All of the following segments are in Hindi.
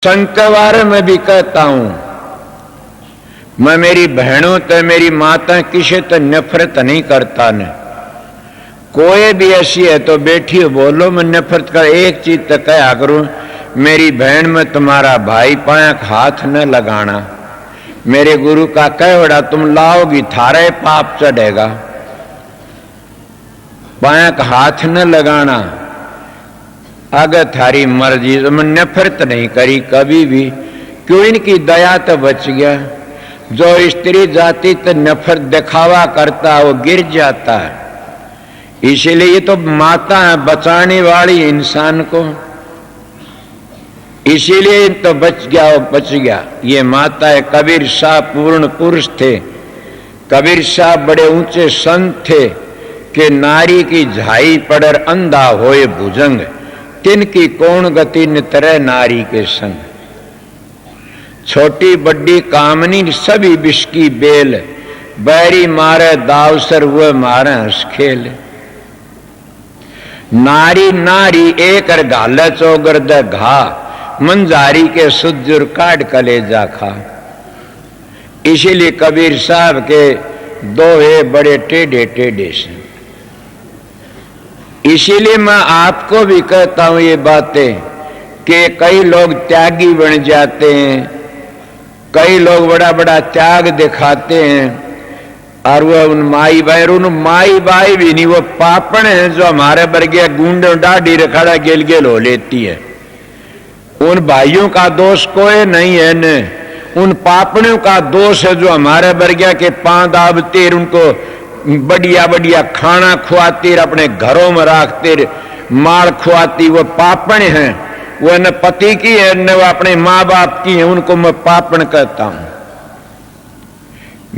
संग के बारे में भी कहता हूं, मैं मेरी बहनों ते मेरी माता किसे तो नफरत नहीं करता ने। कोई भी ऐसी है तो बैठी बोलो, मैं नफरत कर एक चीज तो कहा करूं, मेरी बहन में तुम्हारा भाई पाया हाथ न लगाना। मेरे गुरु का कहवड़ा तुम लाओगी थारे पाप चढ़ेगा, पाया हाथ न लगाना। अगर थारी मर्जी तो मैं नफरत नहीं करी कभी भी, क्यों इनकी दया तो बच गया। जो स्त्री जाति तो नफरत दिखावा करता वो गिर जाता है। इसीलिए ये तो माता है बचाने वाली इंसान को, इसीलिए तो बच गया वो बच गया। ये माता है। कबीर साहब पूर्ण पुरुष थे, कबीर साहब बड़े ऊंचे संत थे कि नारी की झाई पड़र अंधा होए भुजंग, तिनकी कौन गति नितरे नारी के संग। छोटी बड्डी कामनी सभी विष की बेल, बैरी मारे दावसर वो मारे हंस खेल। नारी नारी एक गाल चौगर द घा, मंजारी के सुजुर काट कलेजा खा। इसीलिए कबीर साहब के दोहे बड़े टेढ़े टेढ़े से। इसीलिए मैं आपको भी कहता हूं ये बातें कि कई लोग त्यागी बन जाते हैं, कई लोग बड़ा बड़ा त्याग दिखाते हैं, और वो उन माई भाई भी नहीं, वो पापण है जो हमारे वर्गीय गुंडों डाढ़ी रखड़ा गेल गेल हो लेती है। उन भाइयों का दोष कोई नहीं है न, उन पापणों का दोष है जो हमारे वर्गीय के पांव दाबते, उनको बढ़िया बढ़िया खाना खुआती, अपने घरों में रखते, माल खुआती। वो पापण हैं, वो न पति की है न वो अपने माँ बाप की है, उनको मैं पापण कहता हूं।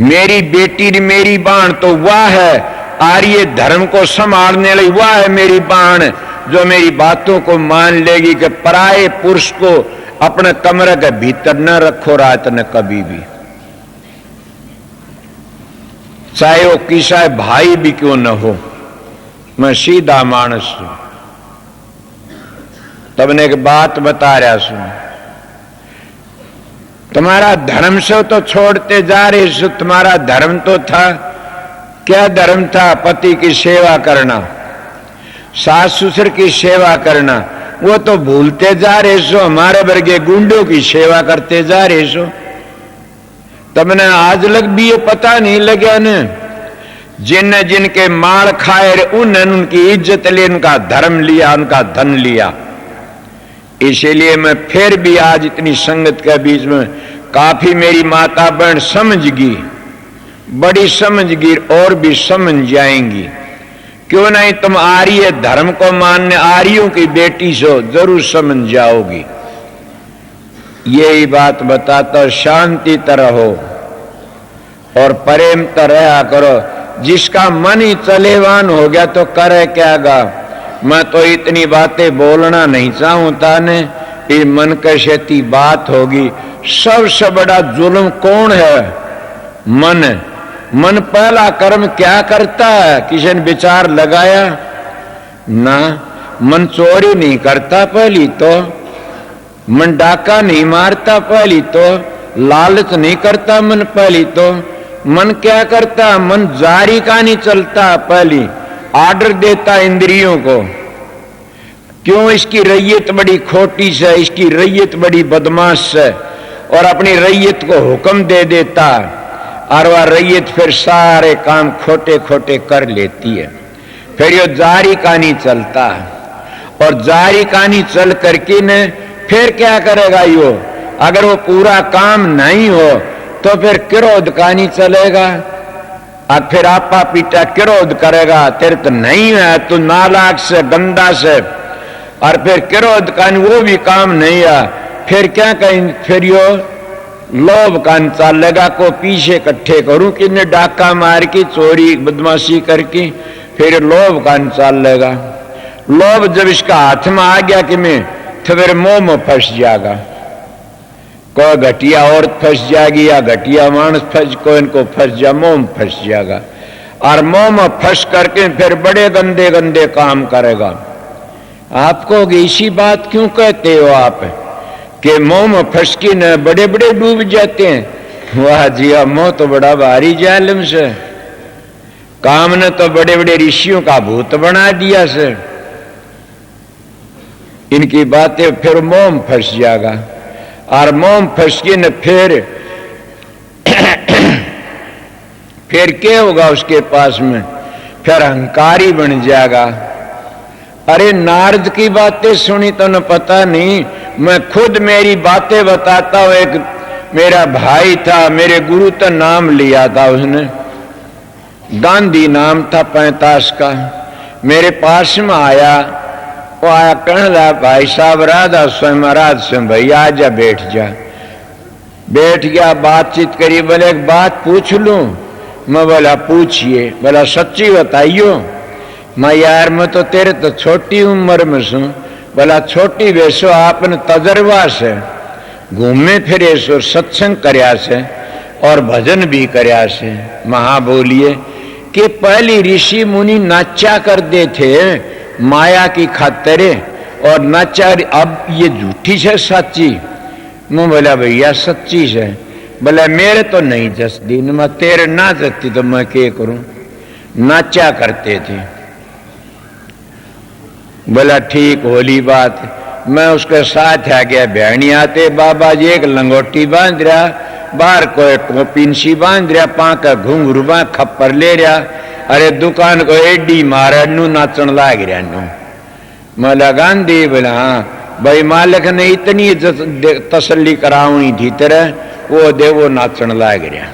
मेरी बेटी मेरी बाण तो वह है आर्य धर्म को संभालने वाली, वह है मेरी बाण जो मेरी बातों को मान लेगी कि पराये पुरुष को अपने कमरे के भीतर न रखो रात न कभी भी, चाहे वो किसा भाई भी क्यों न हो। मैं सीधा मानस हूं। तबने एक बात बता रहा सुन, तुम्हारा धर्म से तो छोड़ते जा रहे सो, तुम्हारा धर्म तो था क्या? धर्म था पति की सेवा करना, सास ससुर की सेवा करना, वो तो भूलते जा रहे सो। हमारे वर्गे गुंडों की सेवा करते जा रहे सो। तबने आज लग भी ये पता नहीं लगा न, जिन जिनके माल खाए उन्होंने उनकी इज्जत ले, उनका धर्म लिया, उनका धन लिया। इसीलिए मैं फिर भी आज इतनी संगत के बीच में काफी मेरी माता बहन समझ गई, बड़ी समझ गई और भी समझ जाएंगी। क्यों नहीं, तुम आर्य धर्म को मानने आर्यों की बेटी सो, जरूर समझ जाओगी। यही बात बताता, शांति तरह हो और प्रेम तरह करो। जिसका मन ही चलेवान हो गया तो करे क्या गा। मैं तो इतनी बातें बोलना नहीं चाहूंता ने, ये मन कैसी बात होगी। सबसे बड़ा जुल्म कौन है? मन। मन पहला कर्म क्या करता है? किसी ने विचार लगाया ना? मन चोरी नहीं करता पहली तो, मन डाका नहीं मारता पहली तो, लालच नहीं करता मन पहली तो। मन क्या करता? मन जारी का नहीं चलता पहली, आर्डर देता इंद्रियों को। क्यों? इसकी रैयत बड़ी खोटी से, इसकी रैयत बड़ी बदमाश से, और अपनी रैयत को हुक्म दे देता, और वह रैयत फिर सारे काम खोटे खोटे कर लेती है। फिर ये जारी का नहीं चलता, और जारी का नहीं चल करके न फिर क्या करेगा यो? अगर वो पूरा काम नहीं हो तो फिर क्रोध का नहीं चलेगा, और फिर आपा पीटा क्रोध करेगा, तेरे तो नहीं है, तू नालायक से गंदा से, और फिर क्रोध का वो भी काम नहीं है। फिर क्या कहें? फिर यो लोभ का चलेगा, को पीछे इकट्ठे करूं कि ने डाका मार की चोरी बदमाशी करके, फिर लोभ का चलेगा। लोभ जब इसका हाथ में आ गया कि मैं, तो फिर मोह में फंस जाएगा। कोई घटिया औरत फंस जाएगी या घटिया मानस फंस, कोई इनको फंस जा, मोह में फंस जाएगा, और मोह में फंस करके फिर बड़े गंदे गंदे काम करेगा। आपको इसी बात क्यों कहते हो आप कि मोह में फंसकी न बड़े बड़े डूब जाते हैं। वाह जी, मोह तो बड़ा भारी जालिम से, काम ने तो बड़े बड़े ऋषियों का भूत बना दिया से। इनकी बातें फिर मोह में फंस जाएगा, और मोह में फंस के न फिर क्या होगा उसके पास में, फिर अहंकारी बन जाएगा। अरे नारद की बातें सुनी तो न पता नहीं, मैं खुद मेरी बातें बताता हूं। एक मेरा भाई था, मेरे गुरु तो नाम लिया था उसने, गांधी नाम था 45 का। मेरे पास में आया, वो आया कहने लगा, भाई साहब राधा स्वयं महाराज से भैया आजा बैठ जा। बैठ गया, बातचीत करी। बोले एक बात पूछ लूं? मैं बोला पूछिए। बोला सच्ची बताइयो। मैं यार मैं तो तेरे तो छोटी उम्र में सू। बोला छोटी वैसो आपने तजर्बा से घूमे फिरे सो, सत्संग करया से और भजन भी करया से। महा बोलिए कि पहली ऋषि मुनि नाचा करते थे माया की खातिर, और नाचा अब ये झूठी है सच्ची? मैं बोला भैया सच्ची है। बोला मेरे तो नहीं जसदी, मैं तेरे ना जसती तो मैं क्या करूं? नाचा करते थे। बोला ठीक होली बात। मैं उसके साथ आ गया। बहनी आते बाबा जी एक लंगोटी बांध रहा, बाहर कोई टोपिनसी बांध रहा, पाका घुंघरू बा खप्पर ले रहा। अरे दुकान को एडी मारा नू नाचन लाग रहा नू। मैं लगान दी। बोला हाँ भाई, मालिक ने इतनी तसल्ली करावनी थी तरह, वो दे वो नाचन लाग रहा।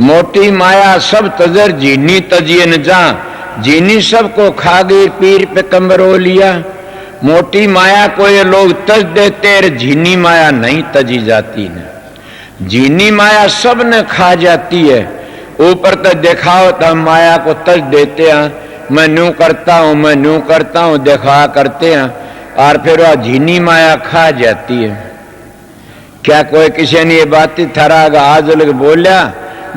मोटी माया सब तजर जीनी तजिए न जा, जीनी सबको खा गई, पीर पे कमरो लिया। मोटी माया को ये लोग तज देते, झीनी माया नहीं तजी जाती न। झीनी माया सब ने खा जाती है। ऊपर तो दिखाओ तो हम माया को तज देते हैं, मैं न्यू करता हूं, मैं न्यू करता हूं, दिखा करते हैं, और फिर वह झीनी माया खा जाती है। क्या कोई किसी ने ये बात थरागा आज लग बोलिया?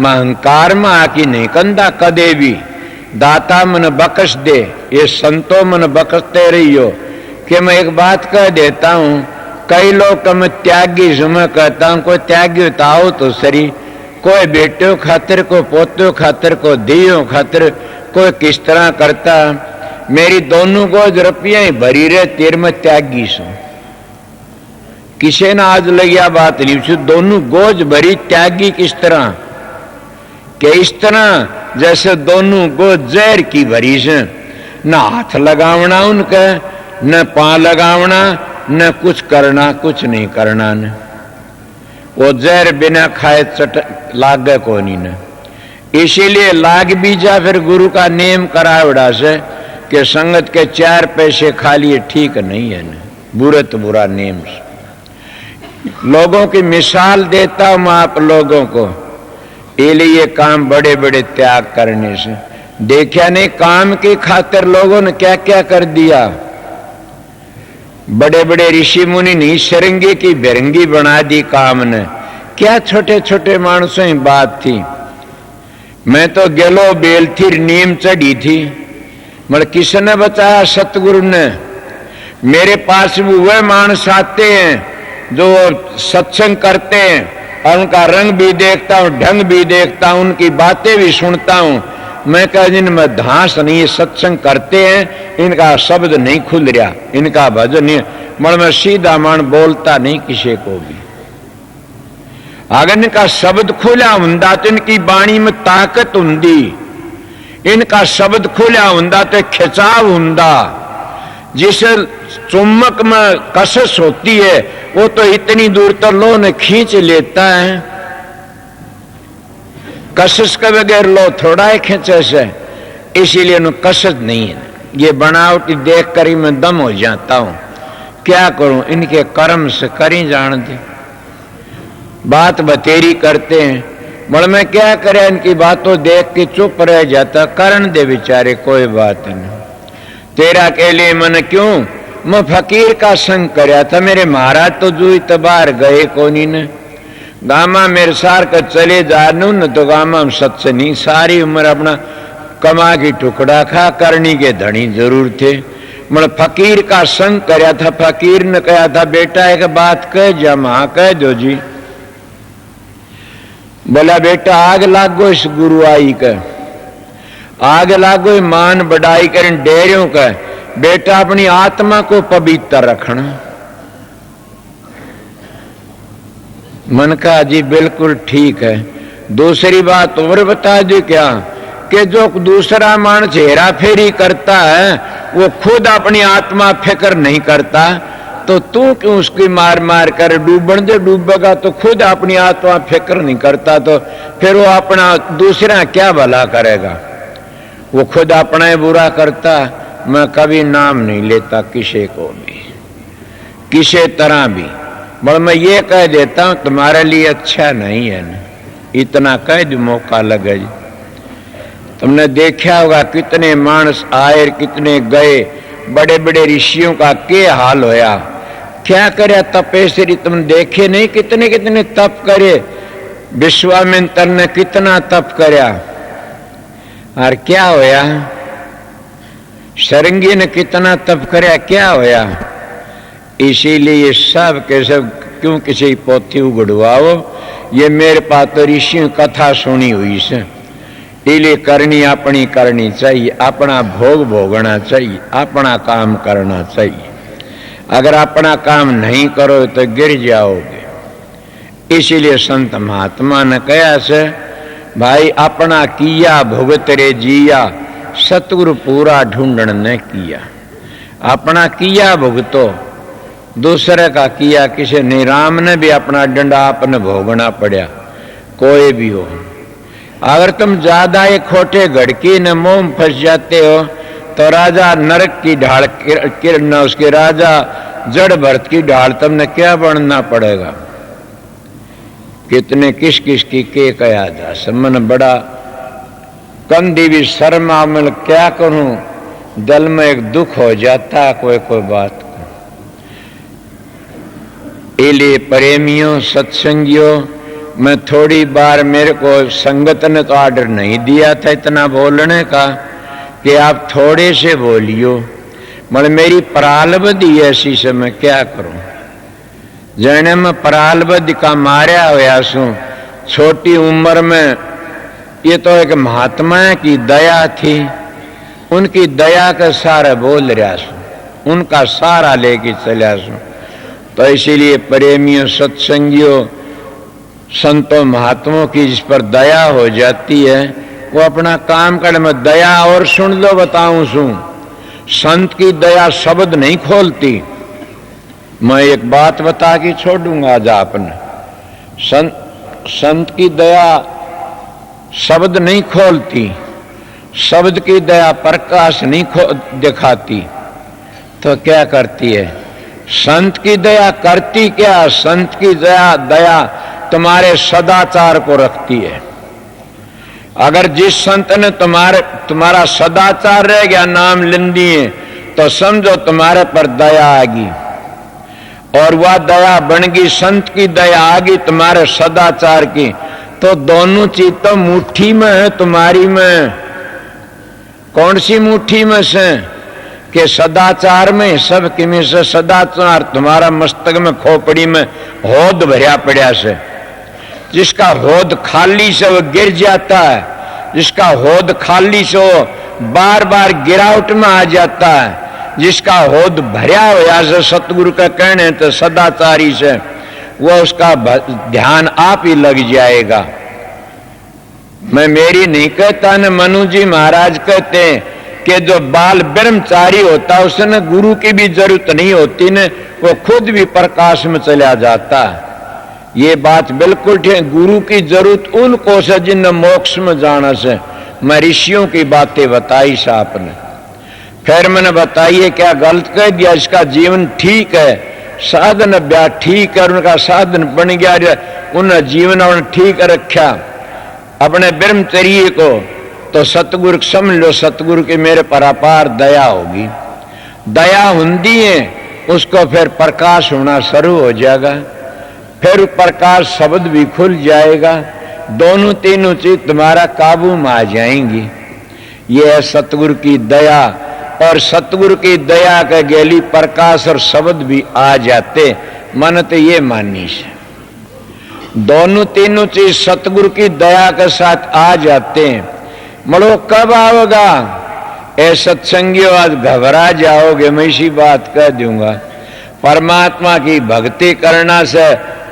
मैं अहंकार में आकी नहीं कंधा कदे भी, दाता मन बकस दे, ये संतो मन बकसते रहियो। कि मैं एक बात कह देता हूं, कई लोग मैं त्यागी मैं कहता हूं, कोई त्यागी बताओ तो सही। कोई बेटो खातिर, कोई पोतो खातिर, कोई दियो खातिर, कोई किस तरह करता। मेरी दोनों गोज रुपया ही भरी रहे, तेर में त्यागी सो। किसी ने आज लगिया बात नहीं, दोनों गोज भरी त्यागी किस तरह के? इस तरह जैसे दोनों गोज जहर की भरी से, न हाथ लगावना उनका, न पांव लगावना, न कुछ करना, कुछ नहीं करना। न वो जहर बिना खाए चट लागे को नहीं न। इसीलिए लाग भी जा, फिर गुरु का नेम करावड़ा से कि संगत के 4 पैसे खा लिए ठीक नहीं है न, बुरे तो बुरा नेम से। लोगों की मिसाल देता हूं मैं आप लोगों को, इसलिए काम बड़े बड़े त्याग करने से। देखा नहीं काम की खातिर लोगों ने क्या क्या कर दिया। बड़े बड़े ऋषि मुनि नहीं शरंगी की बिरंगी बना दी काम ने। क्या छोटे छोटे मानसों की बात थी। मैं तो गेलो बेल थी, नीम चढ़ी थी, मगर किसने बचाया? सतगुरु ने। मेरे पास वह मानस आते हैं जो सत्संग करते हैं, और उनका रंग भी देखता हूं, ढंग भी देखता हूं, उनकी बातें भी सुनता हूं। मैं कह जिनमें धांस नहीं, ये सत्संग करते हैं, इनका शब्द नहीं खुल रहा, इनका भजन नहीं। मगर मैं सीधा मन बोलता नहीं किसी को भी। अगर इनका शब्द खुला हुंदा तो इनकी बाणी में ताकत हुंदी, इनका शब्द खुला हुंदा तो खिंचाव हुंदा। जिस चुम्बक में कसस होती है वो तो इतनी दूर तो लो ने खींच लेता है। कसस के बगैर लो थोड़ा ही खींचे से, इसीलिए न कसस नहीं है। ये बनावटी देख कर ही मैं दम हो जाता हूं। क्या करूं, इनके कर्म से करी जान दे। बात बतेरी करते हैं, बड़ मैं क्या करे, इनकी बातों देख के चुप रह जाता। करण दे बेचारे, कोई बात नहीं। तेरा के लिए मन क्यों? मैं फकीर का संग करया था, मेरे महाराज तो जू तबार गए कोनी ने। गामा मेरे सार का चले जानू न तो गामा हम सच नहीं। सारी उम्र अपना कमा की टुकड़ा खा, करनी के धनी जरूर थे। मतलब फकीर का संग करया था। फकीर ने कहा था बेटा एक बात कह जा। हाँ कह दो जी। बोला बेटा आग लागो इस गुरुआई का, आग लागो मान बढ़ाई कर डेरियों का। बेटा अपनी आत्मा को पवित्र रखना। मन का जी बिल्कुल ठीक है। दूसरी बात और बता दे क्या कि जो दूसरा मानस हेरा फेरी करता है वो खुद अपनी आत्मा फिक्र नहीं करता, तो तू क्यों उसकी मार मार कर डूबन दे। डूबेगा तो खुद अपनी आत्मा फिक्र नहीं करता, तो फिर वो अपना दूसरा क्या भला करेगा। वो खुद अपना ही बुरा करता। मैं कभी नाम नहीं लेता किसी को भी, किसी तरह भी। बस मैं ये कह देता हूं तुम्हारे लिए अच्छा नहीं है ना, इतना कह दो मौका लगे जी। तुमने देखा होगा कितने मानस आए कितने गए, बड़े बड़े ऋषियों का क्या हाल होया। क्या करे तपेश्वरी, तुम देखे नहीं कितने कितने तप करे। विश्वामित्र ने कितना तप करया और क्या होया। शरंगी ने कितना तप करया, क्या होया। इसीलिए सब के सब क्यों किसी पोथी उगड़वाओ। ये मेरे पास तो ऋषि कथा सुनी हुई से, इसलिए करनी अपनी करनी चाहिए, अपना भोग भोगना चाहिए, अपना काम करना चाहिए। अगर अपना काम नहीं करो तो गिर जाओगे। इसीलिए संत महात्मा ने कहा से भाई अपना किया भुगत रे जिया, सतगुरु पूरा ढूंढन ने किया। अपना किया भुगतो, दूसरे का किया किसी ने। राम ने भी अपना डंडा आपने भोगना पड़ा, कोई भी हो। अगर तुम ज्यादा एक खोटे घड़की न मोह में फंस जाते हो तो राजा नरक की ढाल किरण, उसके राजा जड़ भरत की ढाल तुमने क्या बनना पड़ेगा। कितने किस किस की के कहा जा। समन बड़ा कंधी भी शर्मा, मैं क्या करूं, दिल में एक दुख हो जाता कोई कोई बात। इसलिए प्रेमियों सत्संगियों, मैं थोड़ी बार मेरे को संगत ने तो आर्डर नहीं दिया था इतना बोलने का कि आप थोड़े से बोलियो। मतलब मेरी परालबद्धि ऐसी से मैं क्या करूं। जने मैं परालबद्धि का मारा होया सू छोटी उम्र में। ये तो एक महात्मा की दया थी, उनकी दया का सारा बोल रहा सू, उनका सारा लेके चला सू। तो इसीलिए प्रेमियों सत्संगियों संतों महात्माओं की जिस पर दया हो जाती है वो अपना काम कर। में दया और सुन लो बताऊं सू, संत की दया शब्द नहीं खोलती। मैं एक बात बता के छोड़ूंगा आज आपने। संत की दया शब्द नहीं खोलती, शब्द की दया प्रकाश नहीं दिखाती, तो क्या करती है। संत की दया करती क्या। संत की दया तुम्हारे सदाचार को रखती है। अगर जिस संत ने तुम्हारा सदाचार रह गया नाम लेन दिए तो समझो तुम्हारे पर दया आएगी, और वह दया बन गई संत की दया आ गई तुम्हारे सदाचार की, तो दोनों चीज तो मुट्ठी में है तुम्हारी में। कौन सी मुट्ठी में से कि सदाचार में सब किमी से सदाचार तुम्हारा मस्तक में खोपड़ी में होद भरिया पड़ा से। जिसका होद खाली से वो गिर जाता है, जिसका होद खाली से वो बार बार गिरावट में आ जाता है, जिसका होद भरिया होया से सतगुरु का कहने तो सदाचारी से वो उसका ध्यान आप ही लग जाएगा। मैं मेरी नहीं कहता न, मनु जी महाराज कहते हैं कि जो बाल ब्रह्मचारी होता है उसने गुरु की भी जरूरत नहीं होती न, वो खुद भी प्रकाश में चला जाता है। ये बात बिल्कुल ठीक। गुरु की जरूरत उनको से जिन मोक्ष में जाना से। मैं ऋषियों की बातें बताई साहब ने, फिर मैंने बताइए क्या गलत कह दिया। इसका जीवन ठीक है, साधन ब्याह ठीक है, उनका साधन बन गया, उन्होंने जीवन उन्होंने ठीक रखा अपने ब्रह्मचर्य को, तो सतगुरु समझ लो सतगुरु की मेरे पर अपार दया होगी। दया हुंदी है उसको फिर प्रकाश होना शुरू हो जाएगा, फिर प्रकाश शब्द भी खुल जाएगा। दोनों तीनों चीज तुम्हारा काबू में आ जाएंगी। ये है सतगुरु की दया और सतगुरु की दया के गेली प्रकाश और शब्द भी आ जाते। मन तो ये मानी से दोनों तीनों चीज सतगुरु की दया के साथ आ जाते हैं। मरो कब आओगा? ए सत्संगियों, आज घबरा जाओगे, मैं इसी बात कह दूंगा। परमात्मा की भक्ति करना से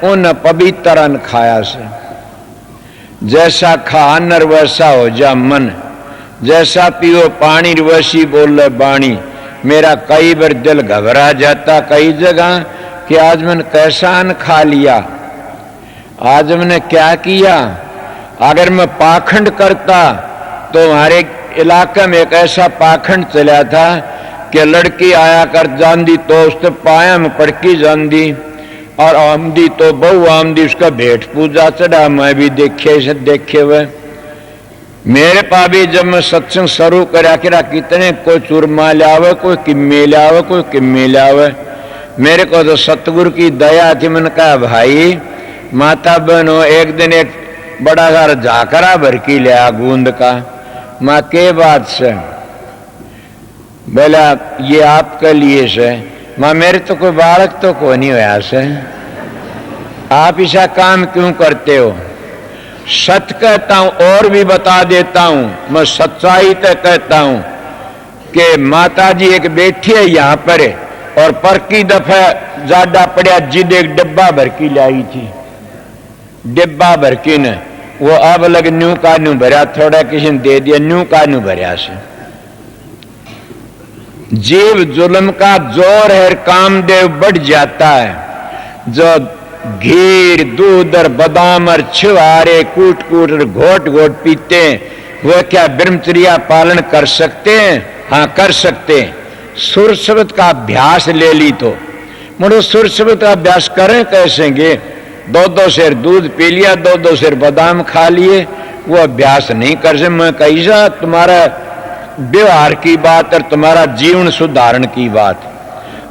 उन पवित्र अन्न खाया से, जैसा खा अन्न वैसा हो जा मन, जैसा पियो पानी वैसी बोले बाणी। मेरा कई बार दिल घबरा जाता कई जगह कि आज मैंने कैसा अन्न खा लिया, आज मैंने क्या किया। अगर मैं पाखंड करता तो हमारे इलाके में एक ऐसा पाखंड चला था कि लड़की आया कर जांदी तो उसने पाया में पड़की जांदी और आमदी तो बहु आमदी, उसका भेंट पूजा चढ़ा। मैं भी देखे हुए मेरे पा भी जब मैं सत्संग शुरू करा कितने कोई चूरमा लावे, कोई किम्मे लावे, कोई किम्मे लावे। मेरे को तो सतगुरु की दया थी। मैंने कहा भाई माता बहनों, एक दिन एक बड़ा सारा झाकरा भर की लिया गूंद का। माँ के बात से? बोला ये आपके लिए से। माँ मेरे तो कोई बालक तो को नहीं होया से, आप ऐसा काम क्यों करते हो? सच कहता हूं और भी बता देता हूं, मैं सच्चाई तो कहता हूं कि माता जी एक बैठी है यहाँ पर और पर की दफा ज्यादा पड़ा जिद एक डिब्बा भर की लाई थी। डिब्बा भर की ने वो अब लग न्यू का न्यू भरा, थोड़ा किसी ने दे दिया, न्यू का न्यू भरा से। जीव जुल्म का जोर है, कामदेव बढ़ जाता है। जो घीर दूध और बादाम और छिवारे कूट कूट और घोट घोट पीते हैं, वह क्या ब्रह्मचर्या पालन कर सकते हैं? हाँ कर सकते हैं। सुर शब्द का अभ्यास ले ली तो मुझे सुर शब्द का अभ्यास करें कैसेंगे? दो शेर दूध पी लिया, दो शेर बादाम खा लिए, वो अभ्यास नहीं कर सकते। मैं कैसा तुम्हारा व्यवहार की बात और तुम्हारा जीवन सुधारण की बात,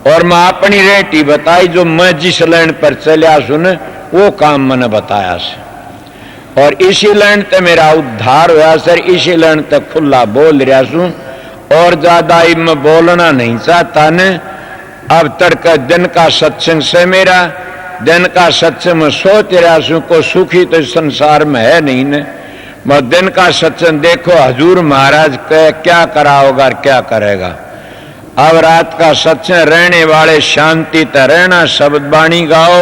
और मैं अपनी रेटी बताई जो मैं जिस लाइन पर चलिया सुन वो काम मैंने बताया से, और इसी लाइन तक मेरा उद्धार हुआ सर। इसी लाइन तक खुला बोल रहा सू और ज्यादा मैं बोलना नहीं चाहता ने। अब तक दिन का सत्संग से मेरा दिन का सत्संग में सोच रहा सू को सुखी तो संसार में है नहीं ने। मैं दिन का सत्संग देखो हजूर महाराज क्या करा होगा और क्या करेगा। अब रात का सत्संग रहने वाले शांति त रहना, शब्द बाणी गाओ,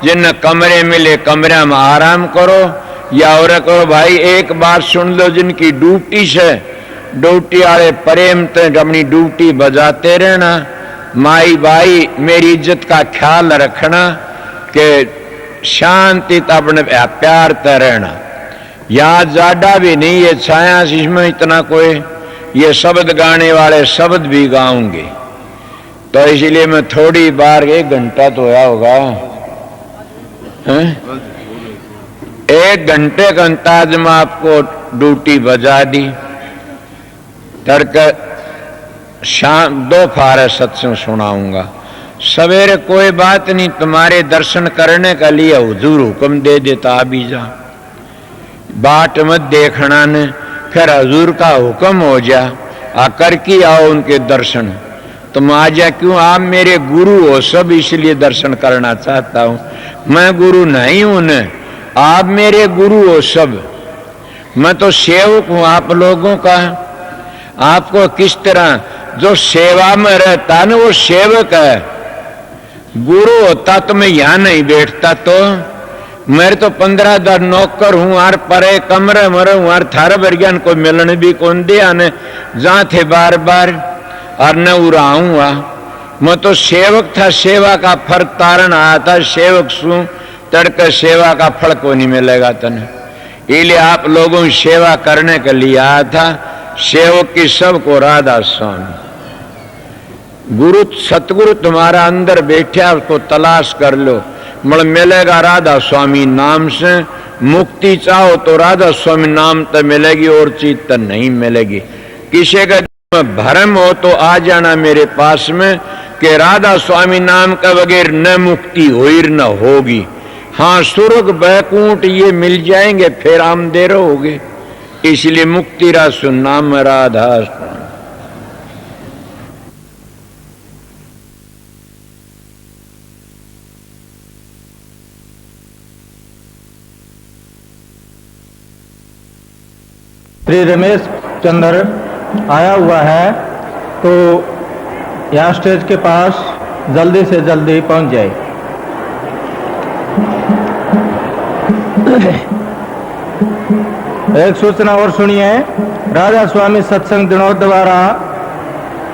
जिन कमरे मिले कमरे में आराम करो या और करो। भाई एक बात सुन लो, जिनकी ड्यूटी से ड्यूटी वाले प्रेम ते अपनी ड्यूटी बजाते रहना। माई भाई मेरी इज्जत का ख्याल रखना कि शांति त अपने प्यार त रहना। यहाँ ज्यादा भी नहीं है छाया इसमें इतना कोई, ये शब्द गाने वाले शब्द भी गाऊंगे तो इसलिए मैं थोड़ी बार 1 घंटा तो होया होगा, 1 घंटे का अंदाज में आपको ड्यूटी बजा दी। तड़क शाम 2 फारे सत्संग सुनाऊंगा। सवेरे कोई बात नहीं, तुम्हारे दर्शन करने के लिए हुजूर हुक्म दे देता अभी जा, बाट मत देखना ने, फिर हजूर का हुक्म हो जा आकर की आओ उनके दर्शन। तुम आ जा क्यों? आप मेरे गुरु हो सब, इसलिए दर्शन करना चाहता हूं। मैं गुरु नहीं हूं न, आप मेरे गुरु हो सब। मैं तो सेवक हूं आप लोगों का। आपको किस तरह जो सेवा में रहता न वो सेवक है। गुरु होता तो मैं यहां नहीं बैठता। तो मेरे तो 15 नौकर हूं और परे कमरे मरे हूं और थार बरगियान को मिलन भी कौन दिया ने जहां थे बार बार और न उड़ा हुआ। मैं तो सेवक था, सेवा का फल तारण आया था। सेवक सू तड़के सेवा का फल को नहीं मिलेगा तने, इसलिए आप लोगों की सेवा करने के लिए आया था। सेवक की सबको राधा स्वामी गुरु सतगुरु तुम्हारा अंदर बैठा, उसको तलाश कर लो, मिलेगा राधा स्वामी नाम से। मुक्ति चाहो तो राधा स्वामी नाम तो मिलेगी, और चीज तो नहीं मिलेगी। किसी का भ्रम हो तो आ जाना मेरे पास में कि राधा स्वामी नाम का बगैर न मुक्ति हुई न होगी। हाँ स्वर्ग बैकुंठ ये मिल जाएंगे, फिर हम दे रहोगे। इसलिए मुक्ति रासु नाम राधा। श्री रमेश चंद्र आया हुआ है, तो यहाँ स्टेज के पास जल्दी से जल्दी पहुंच जाए। एक सूचना और सुनिए। राजा स्वामी सत्संग दिनों द्वारा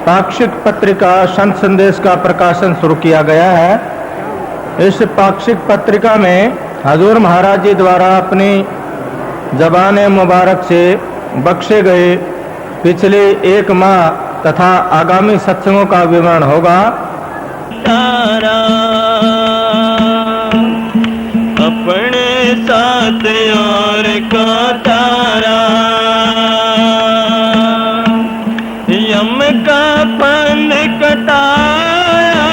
पाक्षिक पत्रिका संत संदेश का प्रकाशन शुरू किया गया है। इस पाक्षिक पत्रिका में हजूर महाराज जी द्वारा अपनी ज़बान मुबारक से बख्शे गए पिछले 1 माह तथा आगामी सत्संगों का विवरण होगा। तारा अपने साथ और को तारा, यम का फन कटाया,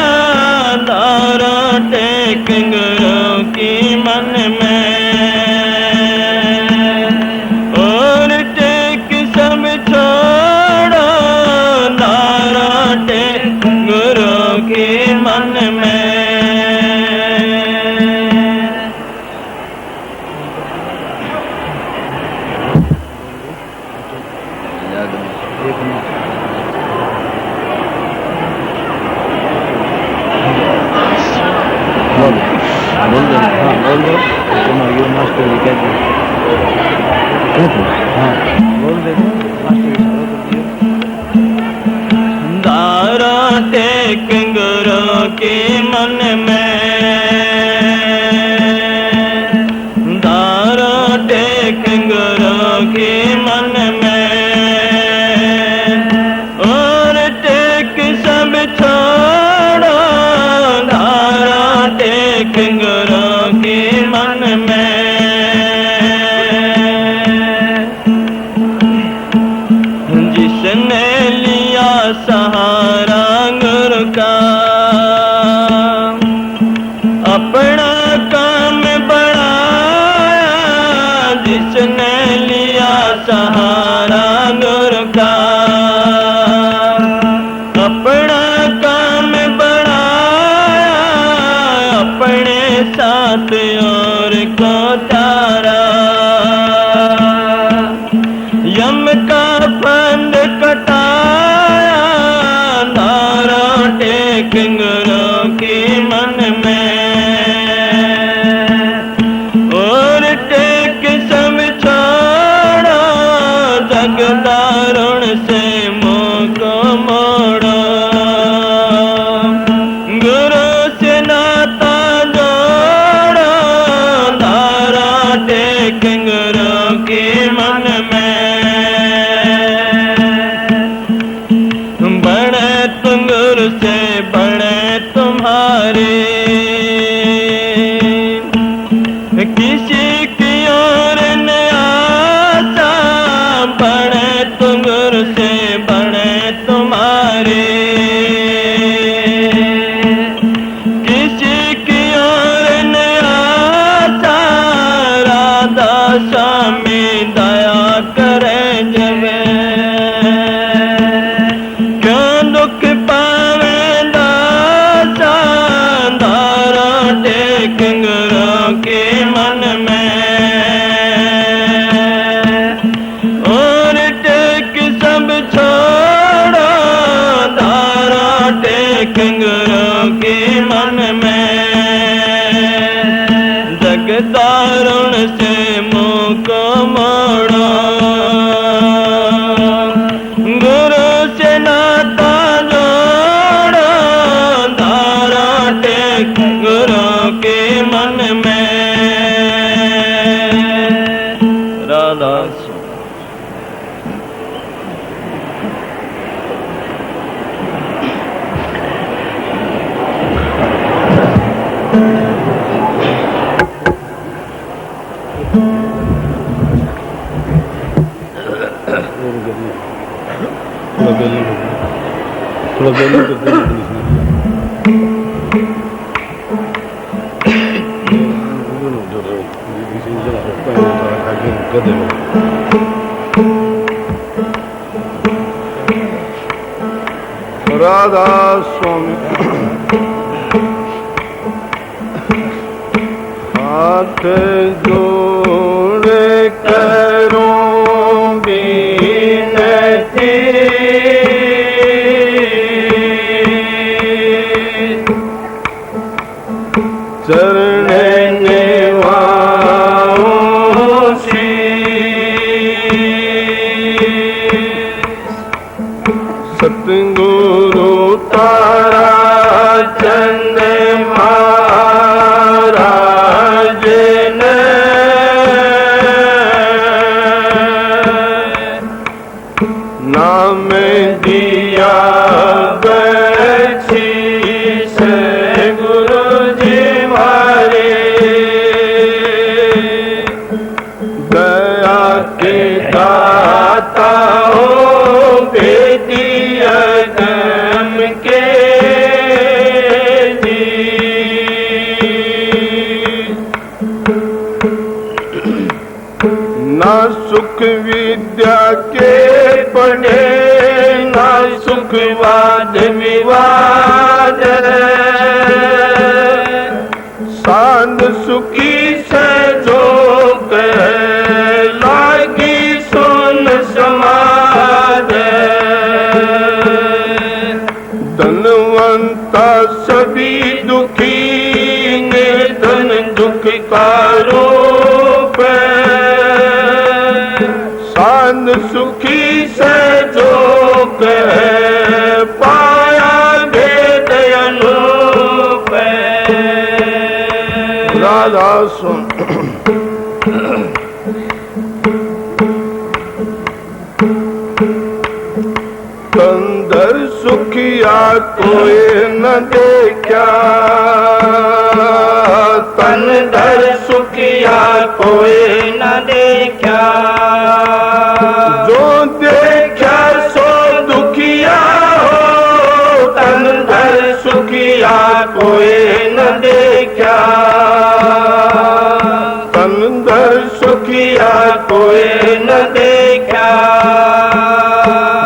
तारा टेक गुरु की मन में, और टेक सब छोड़ो, तारा टेक गुरु के मन में। दारा टेक गुरु के मन में, दारा टेक गुरु के मन में, और टेक सब छोड़ो, दारा टेक गुरु के मन में। जिसने लिया सहारा गुरु का, अपना काम बढ़ाया, जिसने लिया सहारा गुरु का, अपना काम बढ़ाया, अपने साथ और को तारा, यम का फंद कटाया, तारा टेक गुरु के मन में, और टेक सब छोड़ो, जग दारुण से मुँह को मोड़ो, गुरु से नाता जोड़ो, तारा टेक गुरु के मन में। बड़े तुम गुरु से बड़े तुम्हारे, किसी की और न आशा, बड़े तुम गुरु से बड़े तुम्हारे, किसी की और न आशा, राधा स्वामी दया करे जब, क्यों दुख पावे दासा, तारा टेक गुरु के मन में, और टेक सब छोड़ो, तारा टेक गुरु के मन में, जग दारुण से मुँह को मोड़ो, गुरु से नाता जोड़ो, तारा टेक गुरु के मन में। राधा थोड़ा बेली करते हैं राधा स्वामी हाथ जोड़े करो भी चरण निवाऊं शीश। सतगुरु तारा चंद महाराज ने नाम दिया बख्शीश गुरु जी मारे। दया के दाता हो बेदिया गम के जी। ना सुख विद्या के पढ़े ना सुख वाद विवाद। सांद सुखी से जो लागी सोन समाज। धनवंता सभी दुखी निर्धन दुख का रूप। सांद सुखी से जो पाया भेद अनूप। राधा सुन कंदर सुखिया कोई न देखा। तन धर सुखिया कोई न देखा। जो देखा सो दुखिया हो। तन धर सुखिया कोई न देखा। तन धर सुखिया कोई न देखा।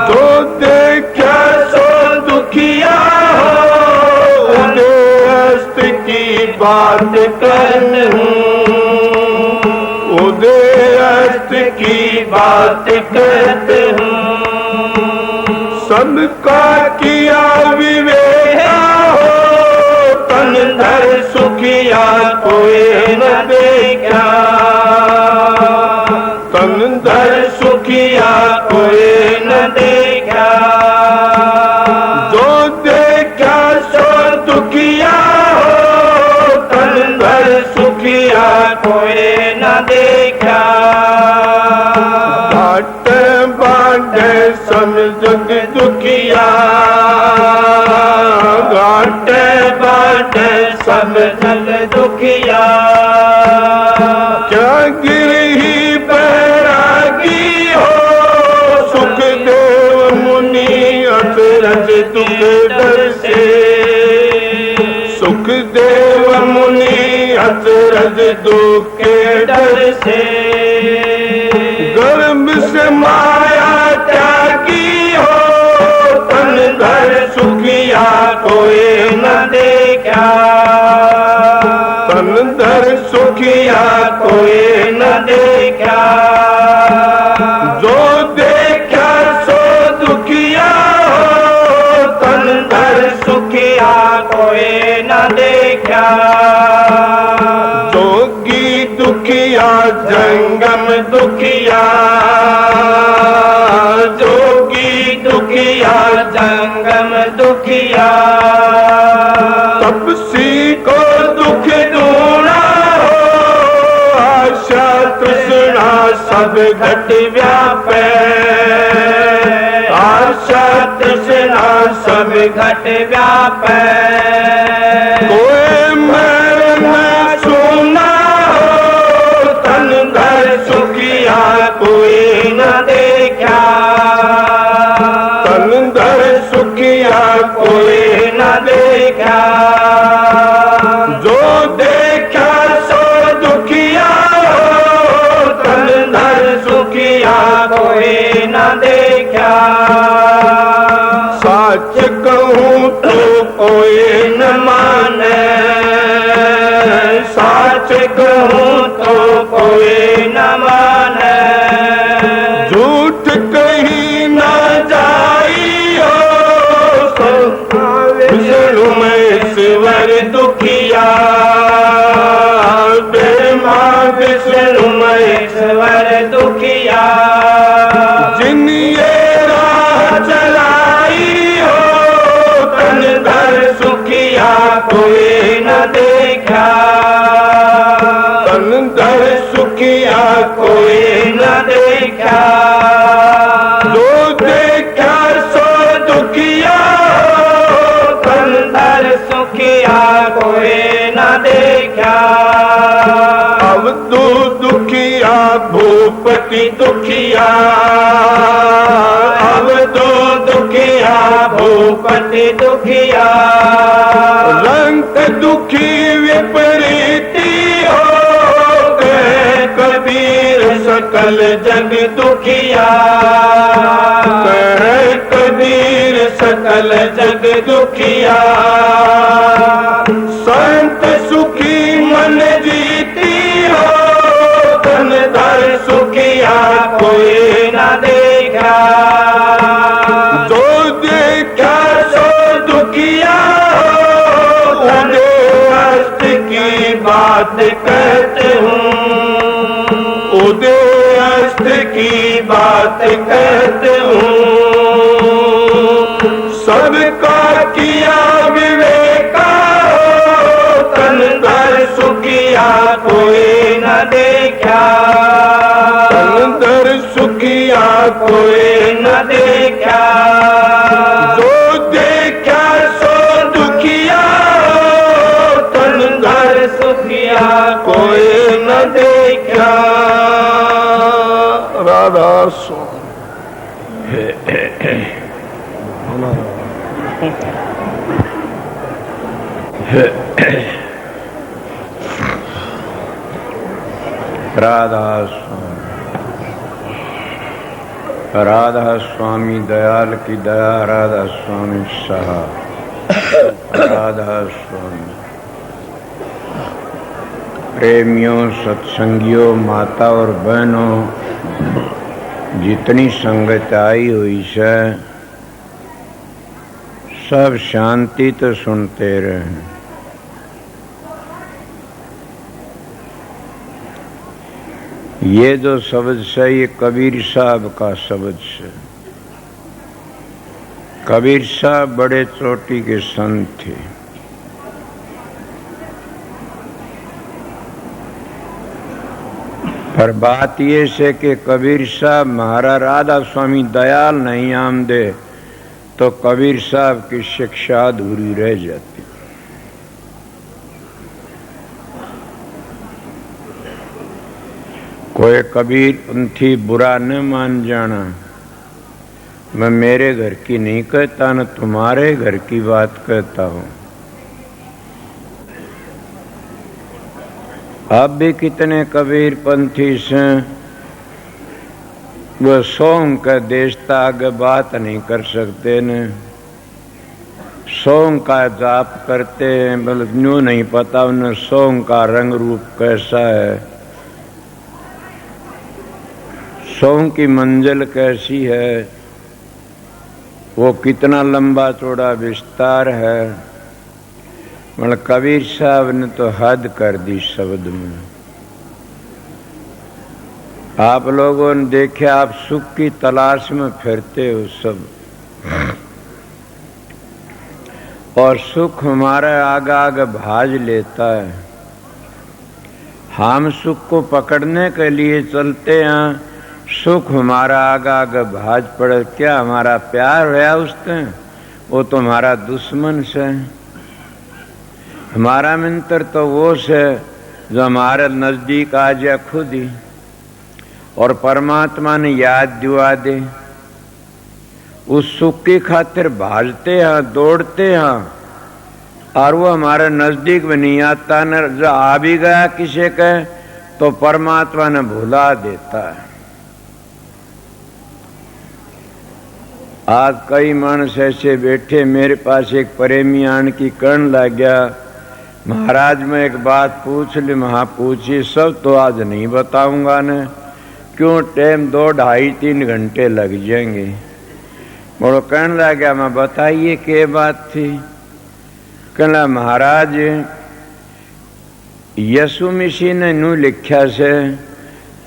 जो देखा सो दुखिया हो। उदयस्त की बात करूं। उदयस्त की बात करते हूँ। सबका किया विवेका हो। तन धर सुखिया कोई न देखा। तन धर सुखिया कोई न देखा। जो देखा सो दुखिया हो। तन धर सुखिया कोई न देखा। बाट बाटे सब जग दुखिया। घाट बाटे सब जग दुखिया। क्या गिरही बैरागी हो। सुखदेव मुनि अचरज दुख डर से। सुखदेव मुनि अचरज दुख के डर से। गर्भ से माया त्यागी हो। तन धर सुखिया कोई न देखा। तन धर सुखिया कोई न देखा। जो देखा सो दुखिया हो। तन धर सुखिया कोई न देखा। जोगी दुखिया जंगम दुखिया। जोगी दुखिया जंगम दुखिया। तपसी को दुख दूना हो। आशा तृष्णा सब घट व्यापे। आशा तृष्णा सब घट व्यापे। कोई मैल न सुना हो। तन धर सुखिया कोई न देखा। तन धर सुखिया कोई न देखा। जो देखा सो दुखिया हो। तन धर सुखिया कोई न देखा। साच कहूँ तो कोई न माने। भूपति दुखिया, अब तो दुखिया भूपति दुखिया। रंग दुखी विपरीती हो गए कबीर सकल जग दुखिया, कबीर सकल जग दुखिया। संत सुखी मन जीती हो, धन धर सुखिया कोई न देखा। जो देखा सो दुखिया हो, धने हस्त की बात कहते हूँ, उदय हस्त की बात कहते हूँ। सबका किया विवेका हो, तन धर सुखिया कोई न देखा, तन धर सुखिया कोई न देखा। जो देखा सो दुखिया हो, तन धर सुखिया कोई न देखा। राधा स्वामी। राधा स्वामी, राधा स्वामी दयाल की दया, राधा स्वामी सहा, राधा स्वामी। प्रेमियों, सत्संगियों, माता और बहनों, जितनी संगत आई हुई है सब शांति तो सुनते रहे। ये जो शब्द है ये कबीर साहब का शब्द है। कबीर साहब बड़े चोटी के संत थे। पर बात ये है कि कबीर साहब महाराज राधा स्वामी दयाल नहीं आमदे तो कबीर साहब की शिक्षा अधूरी रह जाती। कोई कबीर पंथी बुरा न मान जाना, मैं मेरे घर की नहीं कहता न तुम्हारे घर की बात कहता हूं। अब भी कितने कबीर पंथी से वो सोंग का देशता आगे बात नहीं कर सकते न, सोंग का जाप करते हैं, बल्कि न्यू नहीं पता उन्हें सोंग का रंग रूप कैसा है, सोंग की मंजिल कैसी है, वो कितना लंबा चौड़ा विस्तार है। मतलब कबीर साहब ने तो हद कर दी शब्द में। आप लोगों ने देखे, आप सुख की तलाश में फिरते हो सब, और सुख हमारा आगे आगे भाज लेता है। हम सुख को पकड़ने के लिए चलते हैं, सुख हमारा आगे आगे भाज पड़े। क्या हमारा प्यार है उससे? वो तो हमारा दुश्मन से। हमारा मित्र तो वो से जो हमारे नजदीक आ जाए खुद ही, और परमात्मा ने याद दिवा दे। उस सुख की खातिर भाजते हैं, दौड़ते हैं, और वो हमारे नजदीक में नहीं आता न। जो आ भी गया किसी के तो परमात्मा ने भुला देता है। आज कई मानस ऐसे बैठे, मेरे पास एक प्रेमी आन की कर्ण लग गया, महाराज मैं एक बात पूछ ली। वहां पूछी, सब तो आज नहीं बताऊंगा न, क्यों टाइम 2, 2.5, 3 घंटे लग जाएंगे। बोलो कहने लग गया, मैं बताइए क्या बात थी। कहना महाराज यसु मसीह ने नू लिखा से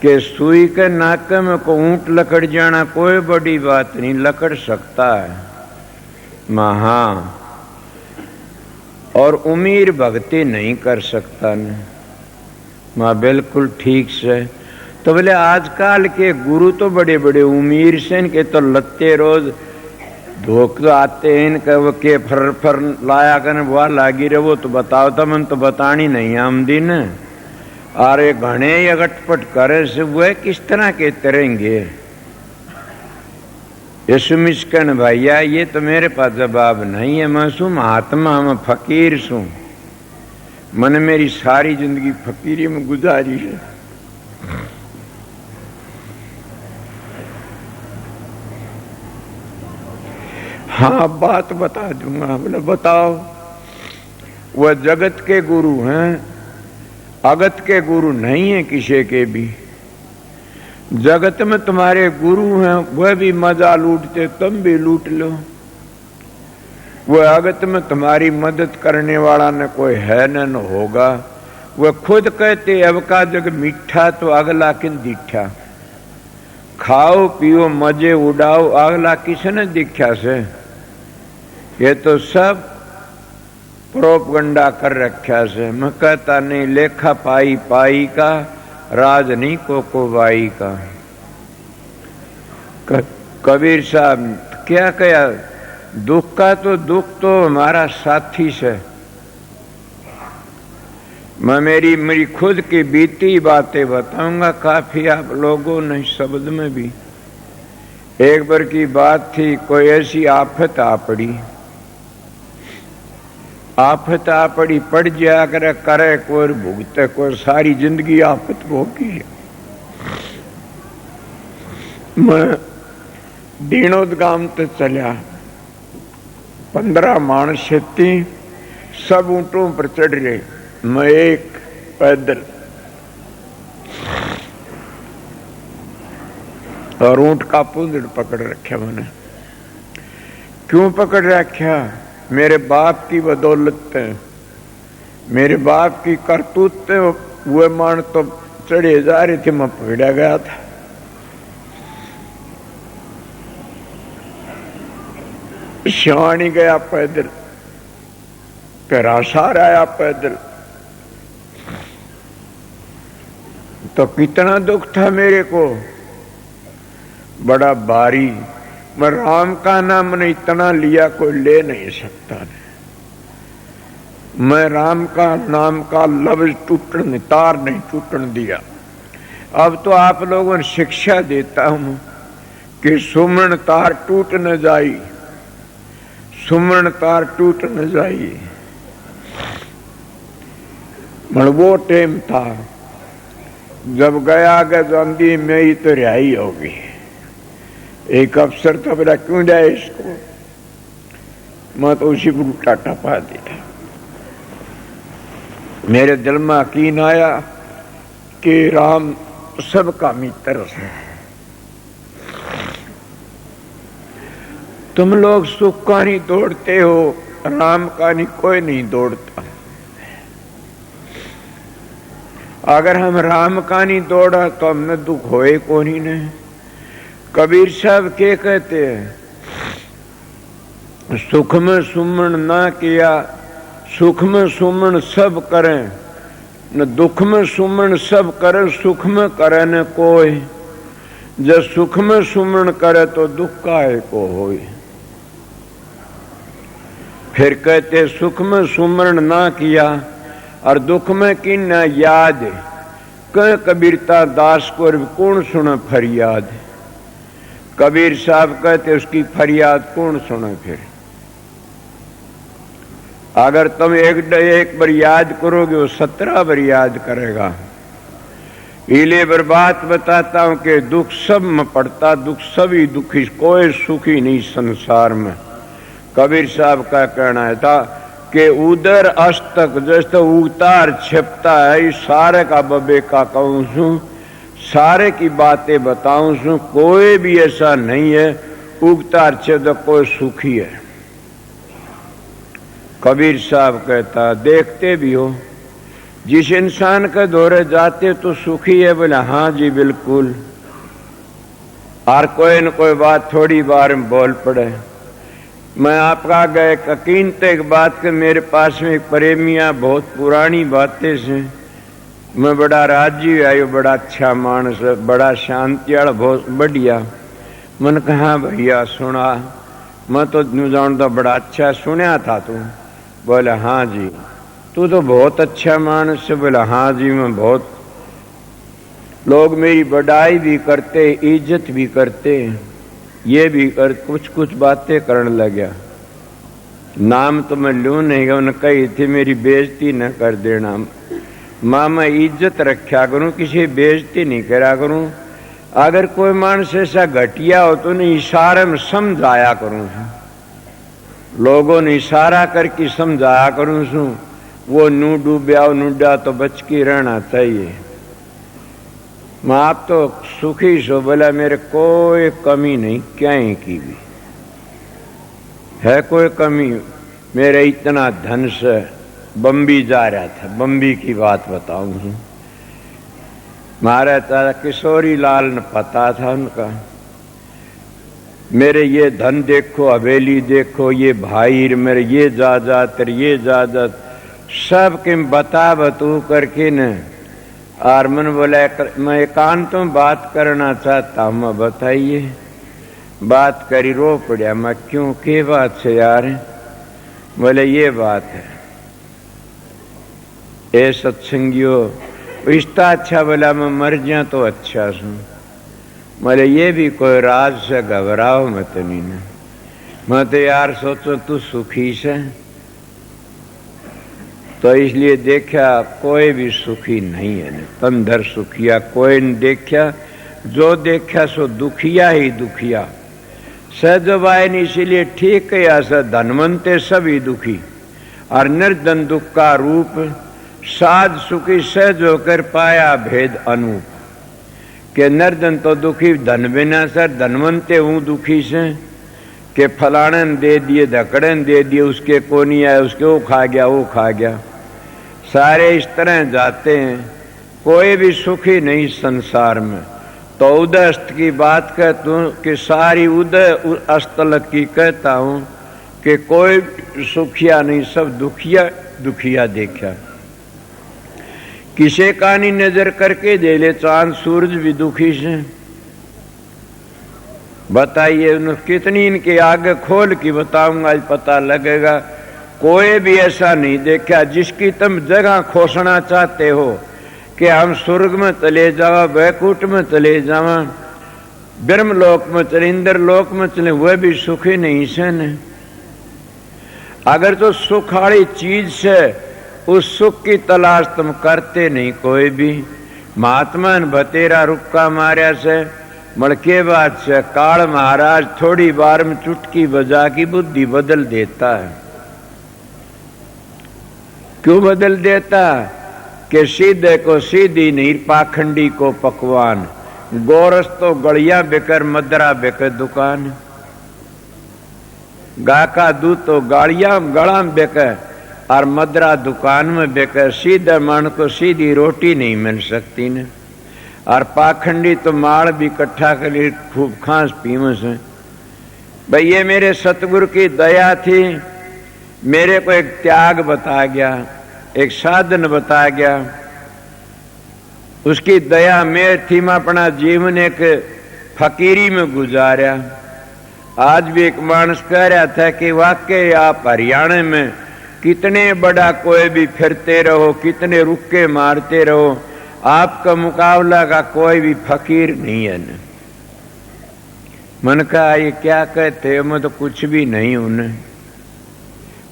कि सुई के नाके में को ऊंट लकड़ जाना कोई बड़ी बात नहीं, लकड़ सकता है महा, और उमीर भक्ति नहीं कर सकता न। माँ बिल्कुल ठीक से। तो बोले आजकल के गुरु तो बड़े बड़े उमीर से, इनके तो लत्ते रोज धोख आते हैं, इनके वो के फर लाया कर वह लागी रहे। वो तो बताओ था, मन तो बतानी नहीं आमदी न। अरे घने अगटपट करे से वह किस तरह के तरेंगे। यशुमिष्कन भैया ये तो मेरे पास जवाब नहीं है। मैं सू महात्मा, मैं फकीर सू, मैंने मेरी सारी जिंदगी फकीरी में गुजारी है। हाँ बात बता दूंगा। बोले बताओ। वह जगत के गुरु हैं, अगत के गुरु नहीं है किसी के भी। जगत में तुम्हारे गुरु हैं, वह भी मजा लूटते, तुम भी लूट लो। वह अगत में तुम्हारी मदद करने वाला न कोई है न होगा। वह खुद कहते अब का जग मीठा तो अगला किन दीठा। खाओ पियो मजे उड़ाओ, अगला किसने दीक्षा से। ये तो सब प्रोपगंडा कर रखा से। मैं कहता नहीं लेखा पाई पाई का, राज नहीं को बाई का। कबीर साहब क्या कहा, दुख का तो दुख तो हमारा साथी से। मैं मेरी खुद की बीती बातें बताऊंगा, काफी आप लोगों ने शब्द में भी। एक बार की बात थी, कोई ऐसी आफत आ पड़ी, आफत आ पड़ी, पड़ जा करे कोई भुगते, कोई सारी जिंदगी आफत भोगी है। मैं दीनोद गांव तक चलिया, 15 मानस थी, सब ऊंटों पर चढ़ रहे, मैं एक पैदल। और ऊंट का पूंजड़ पकड़ रखा मैंने। क्यों पकड़ रखा? मेरे बाप की बदौलत है, मेरे बाप की करतूत थे। वो मान तो चढ़े जा रहे थे, मैं पकड़ा गया था। शिवानी गया पैदल, फिर आसार आया पैदल। तो कितना दुख था मेरे को, बड़ा भारी। मैं राम का नाम ने इतना लिया कोई ले नहीं सकता। मैं राम का नाम का लफ्ज टूटने, तार नहीं टूटने दिया। अब तो आप लोगों ने शिक्षा देता हूं कि सुमरण तार टूट न जाई, सुमरण तार टूट न जाई। वो टेम था जब गया गंदी में ही तो रिहाई होगी। एक अफसर था, बोला क्यों जाए इसको, मैं तो उसी को उल्टा टपा दिया। मेरे दिल में यकीन आया कि राम सबका मित्र है। तुम लोग सुख का नहीं दौड़ते हो, राम का नहीं कोई नहीं दौड़ता। अगर हम राम का नहीं दौड़ा तो हमने दुख होए को नहीं। कबीर साहब के कहते हैं, सुख में सुमन ना किया, सुख में सुमन सब करें, न दुख में सुमन सब करे, सुख में करे न कोई। जब सुख में सुमन करे तो दुख काहे को होए। फिर कहते सुख में सुमरण ना किया और दुख में की न याद, कह कबीरता दास को कौन सुने फरियाद। कबीर साहब कहते उसकी फरियाद कौन सुने। फिर अगर तुम एक बार याद करोगे वो 17 बार याद करेगा। इले बार बात बताता हूं कि दुख सब में पड़ता, दुख सभी दुखी, कोई सुखी नहीं संसार में। कबीर साहब का कहना था कि उधर अस्तक जैसे उतार छिपता है, सारे का बबे का कहूं सू, सारे की बातें बताऊं सू, कोई भी ऐसा नहीं है उगतार छिप कोई सुखी है। कबीर साहब कहता देखते भी हो, जिस इंसान के दौरे जाते तो सुखी है। बोले हाँ जी बिल्कुल। और कोई न कोई बात थोड़ी बार में बोल पड़े। मैं आपका गए यकीन एक बात के मेरे पास में एक प्रेमिया बहुत पुरानी बातें से मैं बड़ा राजी आयो, बड़ा अच्छा मानस, बड़ा शांति वाला, बहुत बढ़िया। मन कहा भैया सुना, मैं तो जानता बड़ा अच्छा सुना था तू। बोले हाँ जी। तू तो बहुत अच्छा मानस है। बोला हाँ जी मैं बहुत लोग मेरी बड़ाई भी करते, इज्जत भी करते, ये भी कर कुछ कुछ बातें करने लगा। नाम तो मैं लूं नहीं, उन्हें कही थी मेरी बेइज्जती न कर देना। मां मैं इज्जत रखा करूं, किसी बेइज्जती नहीं करा करूं। अगर कोई मानस ऐसा घटिया हो तो उन्हें इशारे में समझाया करूं, लोगों ने इशारा करके समझाया करूं सू। वो नू डूब्या नूडा तो बच के रहना चाहिए। मैं आप तो सुखी सो, बोला मेरे कोई कमी नहीं, क्या की भी है कोई कमी। मेरे इतना धन से बम्बी जा रहा था, बम्बी की बात बताऊं। महाराज किशोरी लाल ने पता था उनका, मेरे ये धन देखो, हवेली देखो, ये भाई मेरे ये जायदाद ये जायदाद सब के बता बतू करके न। और मन बोला मैं एकांत में बात करना चाहता हूं, मैं बताइए। बात करी, रो पड़ा। मैं क्यों, के बात से यार? बोले ये बात है, ए सत्संगियों रिश्ता अच्छा, बोला मैं मर जा तो अच्छा सुन। बोले ये भी कोई राज से घबराओ मत नहीं ना। मैं तो यार सोचो तू सुखी से, तो इसलिए देखा कोई भी सुखी नहीं है। तंदर सुखिया कोई नहीं देखा, जो देखा सो दुखिया ही दुखिया। सहजबाइन इसीलिए ठीक है, ऐसा धनवंते सभी दुखी। और निर्धन दुख का रूप साध सुखी सहज होकर पाया भेद अनूप। के निर्धन तो दुखी धन बिना सर, धनवंते हूं दुखी से के फलाने दे दिए, धकड़े दे दिए, उसके को नहीं आया, उसके वो खा गया, वो खा गया। सारे इस तरह जाते हैं, कोई भी सुखी नहीं संसार में। तो उदय अस्त की बात कहता हूं कि सारी उदय अस्तल की कहता हूं कि कोई सुखिया नहीं, सब दुखिया दुखिया देखा। किसे का नहीं नजर करके दे ले, चांद सूरज भी दुखी से। बताइए कितनी इनके आगे खोल की बताऊंगा, आज पता लगेगा। कोई भी ऐसा नहीं देखा जिसकी तुम जगह खोसना चाहते हो कि हम स्वर्ग में चले जावा, वैकुंठ में चले जावा, ब्रह्मलोक में चले, इंद्रलोक में चले, वह भी सुखी नहीं से न। अगर तो सुख वाली चीज से उस सुख की तलाश तुम करते नहीं कोई भी। महात्मा ने बतेरा रुक्का मार्या से मड़के बाद से काल महाराज थोड़ी बार में चुटकी बजा की बुद्धि बदल देता है। क्यों बदल देता? कि सीधे को सीधी नहीं, पाखंडी को पकवान। गोरस तो गड़िया बेकर, मदरा बेकर दुकान। गा का दूध तो गाड़िया गड़ा बेकर और मदरा दुकान में बेकर। सीधे मन को सीधी रोटी नहीं मिल सकती न। और पाखंडी तो माल भी इकट्ठा कर लिए खूब खांस पीव से। भाई ये मेरे सतगुरु की दया थी, मेरे को एक त्याग बता गया, एक साधन बता गया। उसकी दया में थी, मैं अपना जीवन एक फकीरी में गुजारा। आज भी एक मानस कह रहा था कि वाकई आप हरियाणा में कितने बड़ा कोई भी फिरते रहो, कितने रुक्के मारते रहो, आपका मुकाबला का कोई भी फकीर नहीं है न। मन कहा ये क्या कहते हो, मैं तो कुछ भी नहीं हूं न।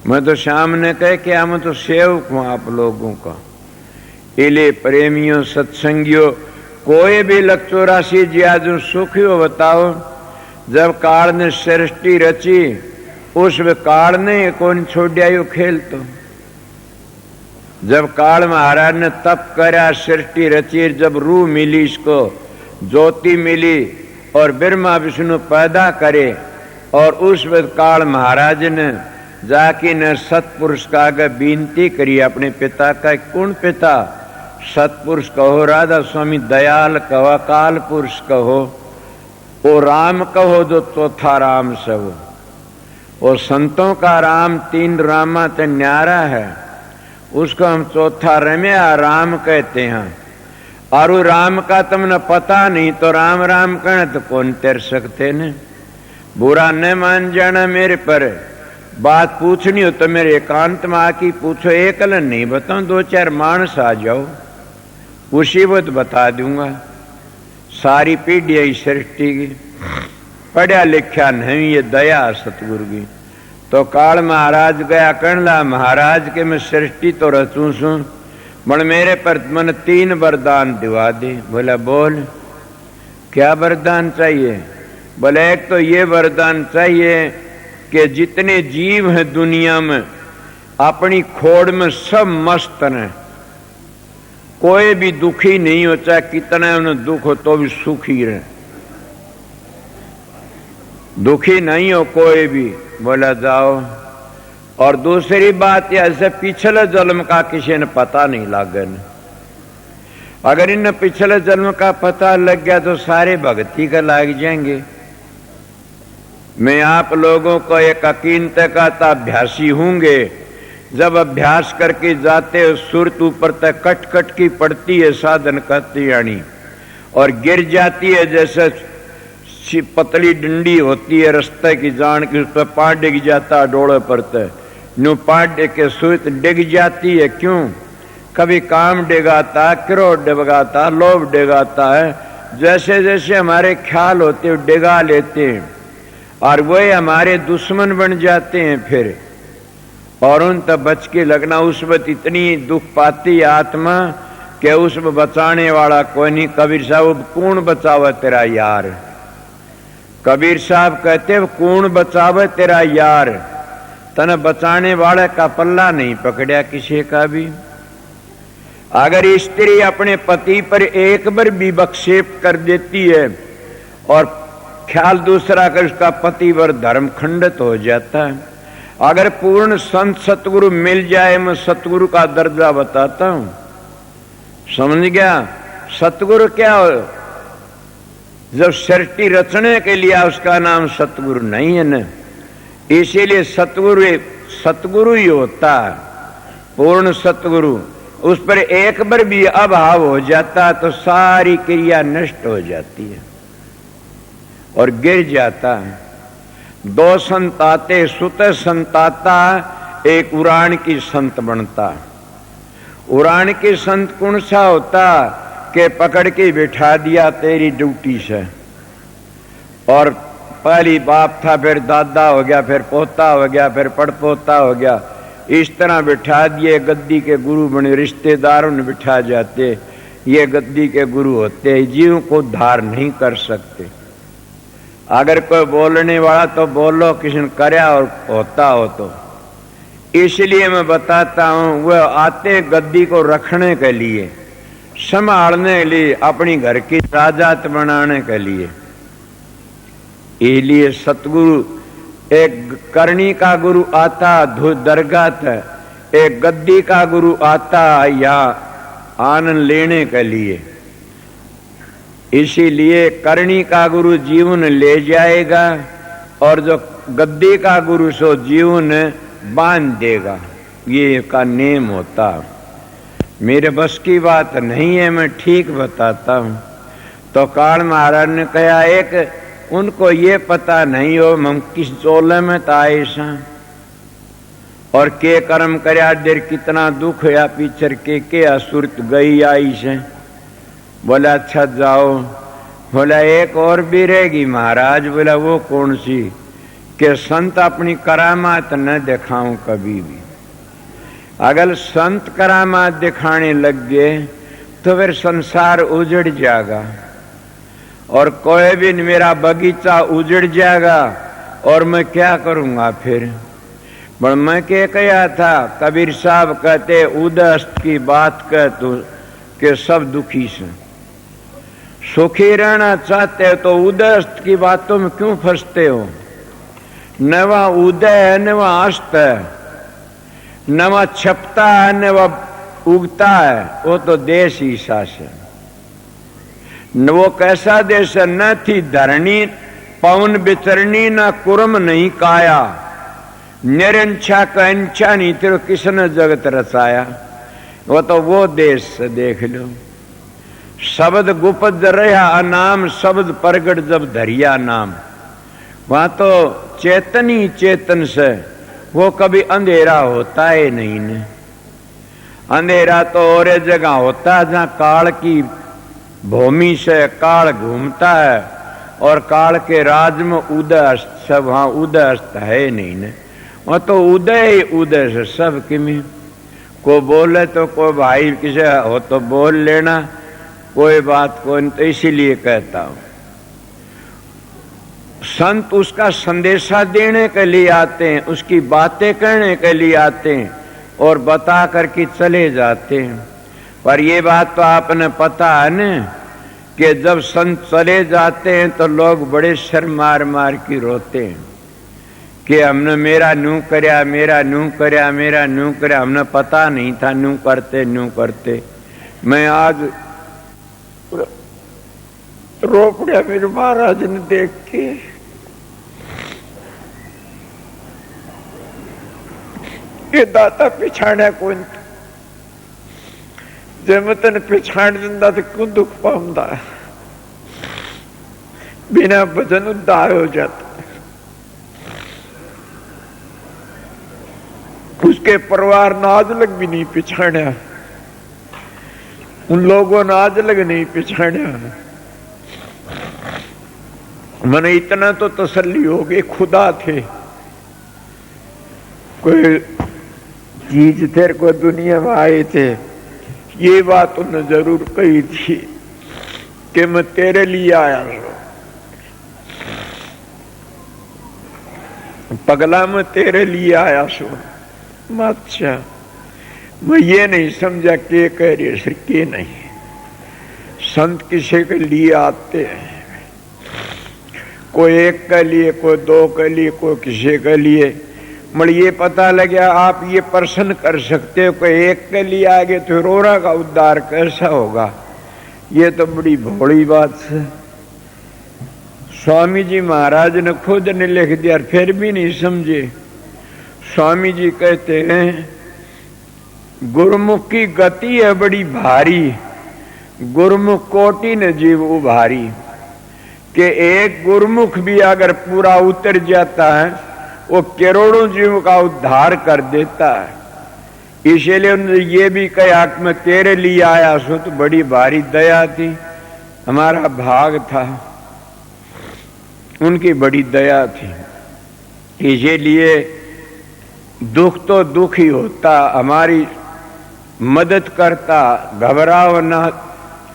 मैं तो सामने कह के मैं तो सेवक हूं आप लोगों का। इले प्रेमियों सत्संगियों, कोई भी 184 जिया जो सुखी हो बताओ। जब काल ने सृष्टि रची, उस काल ने कौन छोड़ा यो खेल। तो जब काल महाराज ने तप करा, सृष्टि रची, जब रूह मिली, इसको ज्योति मिली और ब्रह्मा विष्णु पैदा करे, और उस वक्त काल महाराज ने जाके न सतपुरुष का आगे विनती करी अपने पिता का। कौन पिता? सतपुरुष कहो, राधा स्वामी दयाल कहो, अकाल पुरुष कहो, वो राम कहो जो चौथा राम से हो। वो संतों का राम 3 रामा ते न्यारा है, उसको हम चौथा रम्या राम कहते हैं। और वो राम का तुमने पता नहीं तो राम राम कहना तो कौन तेर सकते न। बुरा न मान जाना मेरे पर। बात पूछनी हो तो मेरे एकांत में आके पूछो, एकलन नहीं बताऊं, 2-4 मानस आ जाओ, उसी वक्त बता दूंगा। सारी पीढ़ियां ही सृष्टि की, पढ़िया लिखा नहीं, ये दया सतगुरु की। तो काल महाराज गया कहला, महाराज के मैं सृष्टि तो रचू सू, मन मेरे पर मन 3 वरदान दिवा दे। बोला बोल, क्या वरदान चाहिए? बोले एक तो ये वरदान चाहिए कि जितने जीव हैं दुनिया में अपनी खोड़ में सब मस्त हैं, कोई भी दुखी नहीं हो, चाहे कितना उन्हें दुख हो तो भी सुखी रहे, दुखी नहीं हो कोई भी। बोला जाओ। और दूसरी बात ऐसे पिछले जन्म का किसी ने पता नहीं लागन, अगर इन पिछले जन्म का पता लग गया तो सारे भक्ति का लाग जाएंगे। मैं आप लोगों को एक अकीनते का अभ्यासी होंगे, जब अभ्यास करके जाते हो सुरत ऊपर तक कट कट की पड़ती है साधन करती यानी, और गिर जाती है जैसे पतली डंडी होती है रास्ते की जान की, उस पर पाँव डिग जाता डोले पड़ते, न्यू पाँव डिग के सुरत डिग जाती है। क्यों? कभी काम डिगाता, क्रोध डिगाता, लोभ डिगाता है, जैसे जैसे हमारे ख्याल होते डिगा लेते हैं और वही हमारे दुश्मन बन जाते हैं फिर, और उन तब बच के लगना। उस वक्त इतनी दुख पाती आत्मा कि उसमें बचाने वाला कोई नहीं। कबीर साहब कौन बचावे तेरा यार, कबीर साहब कहते कौन बचावे तेरा यार, तने बचाने वाले का पल्ला नहीं पकड़िया किसी का भी। अगर स्त्री अपने पति पर एक बार भी विक्षेप कर देती है और ख्याल दूसरा कर, उसका पतिवर धर्म खंडित हो जाता है। अगर पूर्ण संत सतगुरु मिल जाए, मैं सतगुरु का दर्जा बताता हूं, समझ गया? सतगुरु क्या हो? जब सृष्टि रचने के लिए उसका नाम सतगुरु नहीं है ना, इसीलिए सतगुरु ही होता है, पूर्ण सतगुरु। उस पर एक बार भी अभाव हो जाता तो सारी क्रिया नष्ट हो जाती है और गिर जाता है। 2 संत आते, सुत संताता, एक उड़ान की संत बनता। उड़ान की संत कौन सा होता कि पकड़ के बिठा दिया तेरी ड्यूटी से, और पहली बाप था, फिर दादा हो गया, फिर पोता हो गया, फिर पड़पोता हो गया, इस तरह बिठा दिए। गद्दी के गुरु बने, रिश्तेदारों ने बिठा जाते, ये गद्दी के गुरु होते, जीव को धार नहीं कर सकते। अगर कोई बोलने वाला तो बोलो, किसी ने करया और होता हो तो। इसलिए मैं बताता हूं, वह आते गद्दी को रखने के लिए, संभालने के लिए, अपनी घर की राजात बनाने के लिए। इसलिए सतगुरु, एक करनी का गुरु आता दरगाह, एक गद्दी का गुरु आता या आनंद लेने के लिए। इसीलिए करनी का गुरु जीवन ले जाएगा और जो गद्दी का गुरु सो जीवन बांध देगा, ये का नेम होता। मेरे बस की बात नहीं है, मैं ठीक बताता हूं। तो काल महाराज ने कहा, एक उनको ये पता नहीं हो हम किस चोले में ताए सा और के कर्म करया, देर कितना दुख या पीछर के असुरत गई आई से। बोला अच्छा जाओ। बोला एक और भी रहेगी महाराज। बोला वो कौन सी? कि संत अपनी करामात न दिखाऊं कभी भी। अगर संत करामात दिखाने लग गए तो फिर संसार उजड़ जाएगा और कोई भी मेरा बगीचा उजड़ जाएगा और मैं क्या करूंगा फिर। पर मैं क्या कहा था, कबीर साहब कहते उदस्त की बात कह तू कि सब दुखी से। सुखी रहना चाहते हो तो उदस्त की बातों में क्यों फंसते हो? न वह उदय है न वह अस्त है, न वह छपता है न वह उगता है, वो तो देश ही शास है। न वो कैसा देश है, न थी धरणी पवन बिचरणी, न कुरम नहीं काया, निरंछा का अंछा नहीं तेरे किसने जगत रचाया। वो तो वो देश देख लो। शब्द गुप्त रहा अनाम, शब्द प्रगट जब धरिया नाम। वहां तो चेतन ही चेतन से, वो कभी अंधेरा होता है नहीं ने। अंधेरा तो और जगह होता है जहां काल की भूमि से काल घूमता है और काल के राज में उदय अस्त सब, वहां उदय अस्त है नहीं न, वहां तो उदय ही उदय से सब किमी। को बोले तो कोई भाई किसे हो तो बोल लेना, कोई बात को नहीं, तो इसीलिए कहता हूं संत उसका संदेशा देने के लिए आते हैं, उसकी बातें करने के लिए आते हैं और बता करके चले जाते हैं। पर ये बात तो आपने पता है न कि जब संत चले जाते हैं तो लोग बड़े शर मार मार के रोते हैं कि हमने मेरा नू करया, मेरा नू करया, मेरा नू करया, हमने पता नहीं था नू करते नू करते। मैं आज रो पड़ा मेरे महाराज ने देख के। ये दाता पिछाड़ा कौन जे मैं तेन पिछाड़ दिंदा तो क्यों दुख पाऊंदा, बिना भजन उद्धार हो जाता। उसके परिवार ने आज लग भी नहीं पिछाड़ा, उन लोगों ने आज लग नहीं पिछाड़ा। मैंने इतना तो तसल्ली हो गई, खुदा थे कोई चीज तेरे को दुनिया में आए थे, ये बात उन्होंने जरूर कही थी कि मैं तेरे लिए आया हूं पगला, मैं तेरे लिए आया हूं। अच्छा मैं ये नहीं समझा के कह रही सर के नहीं, संत किसी के लिए आते हैं, कोई एक के लिए, कोई दो के लिए, कोई किसी के लिए। मगर ये पता लग गया आप ये प्रश्न कर सकते हो कि एक के लिए आगे तो रोरा का उद्धार कैसा होगा, ये तो बड़ी भोली बात है। स्वामी जी महाराज ने खुद ने लिख दिया, फिर भी नहीं समझे। स्वामी जी कहते हैं गुरुमुख की गति है बड़ी भारी, गुरुमुख कोटि न जीव उभारी, कि एक गुरुमुख भी अगर पूरा उतर जाता है वो करोड़ों जीवों का उद्धार कर देता है। इसलिए उन्होंने ये भी कहा कि मैं तेरे लिए आया सो, तो बड़ी भारी दया थी, हमारा भाग था, उनकी बड़ी दया थी। इसीलिए दुख तो दुख ही होता, हमारी मदद करता, घबराओ ना,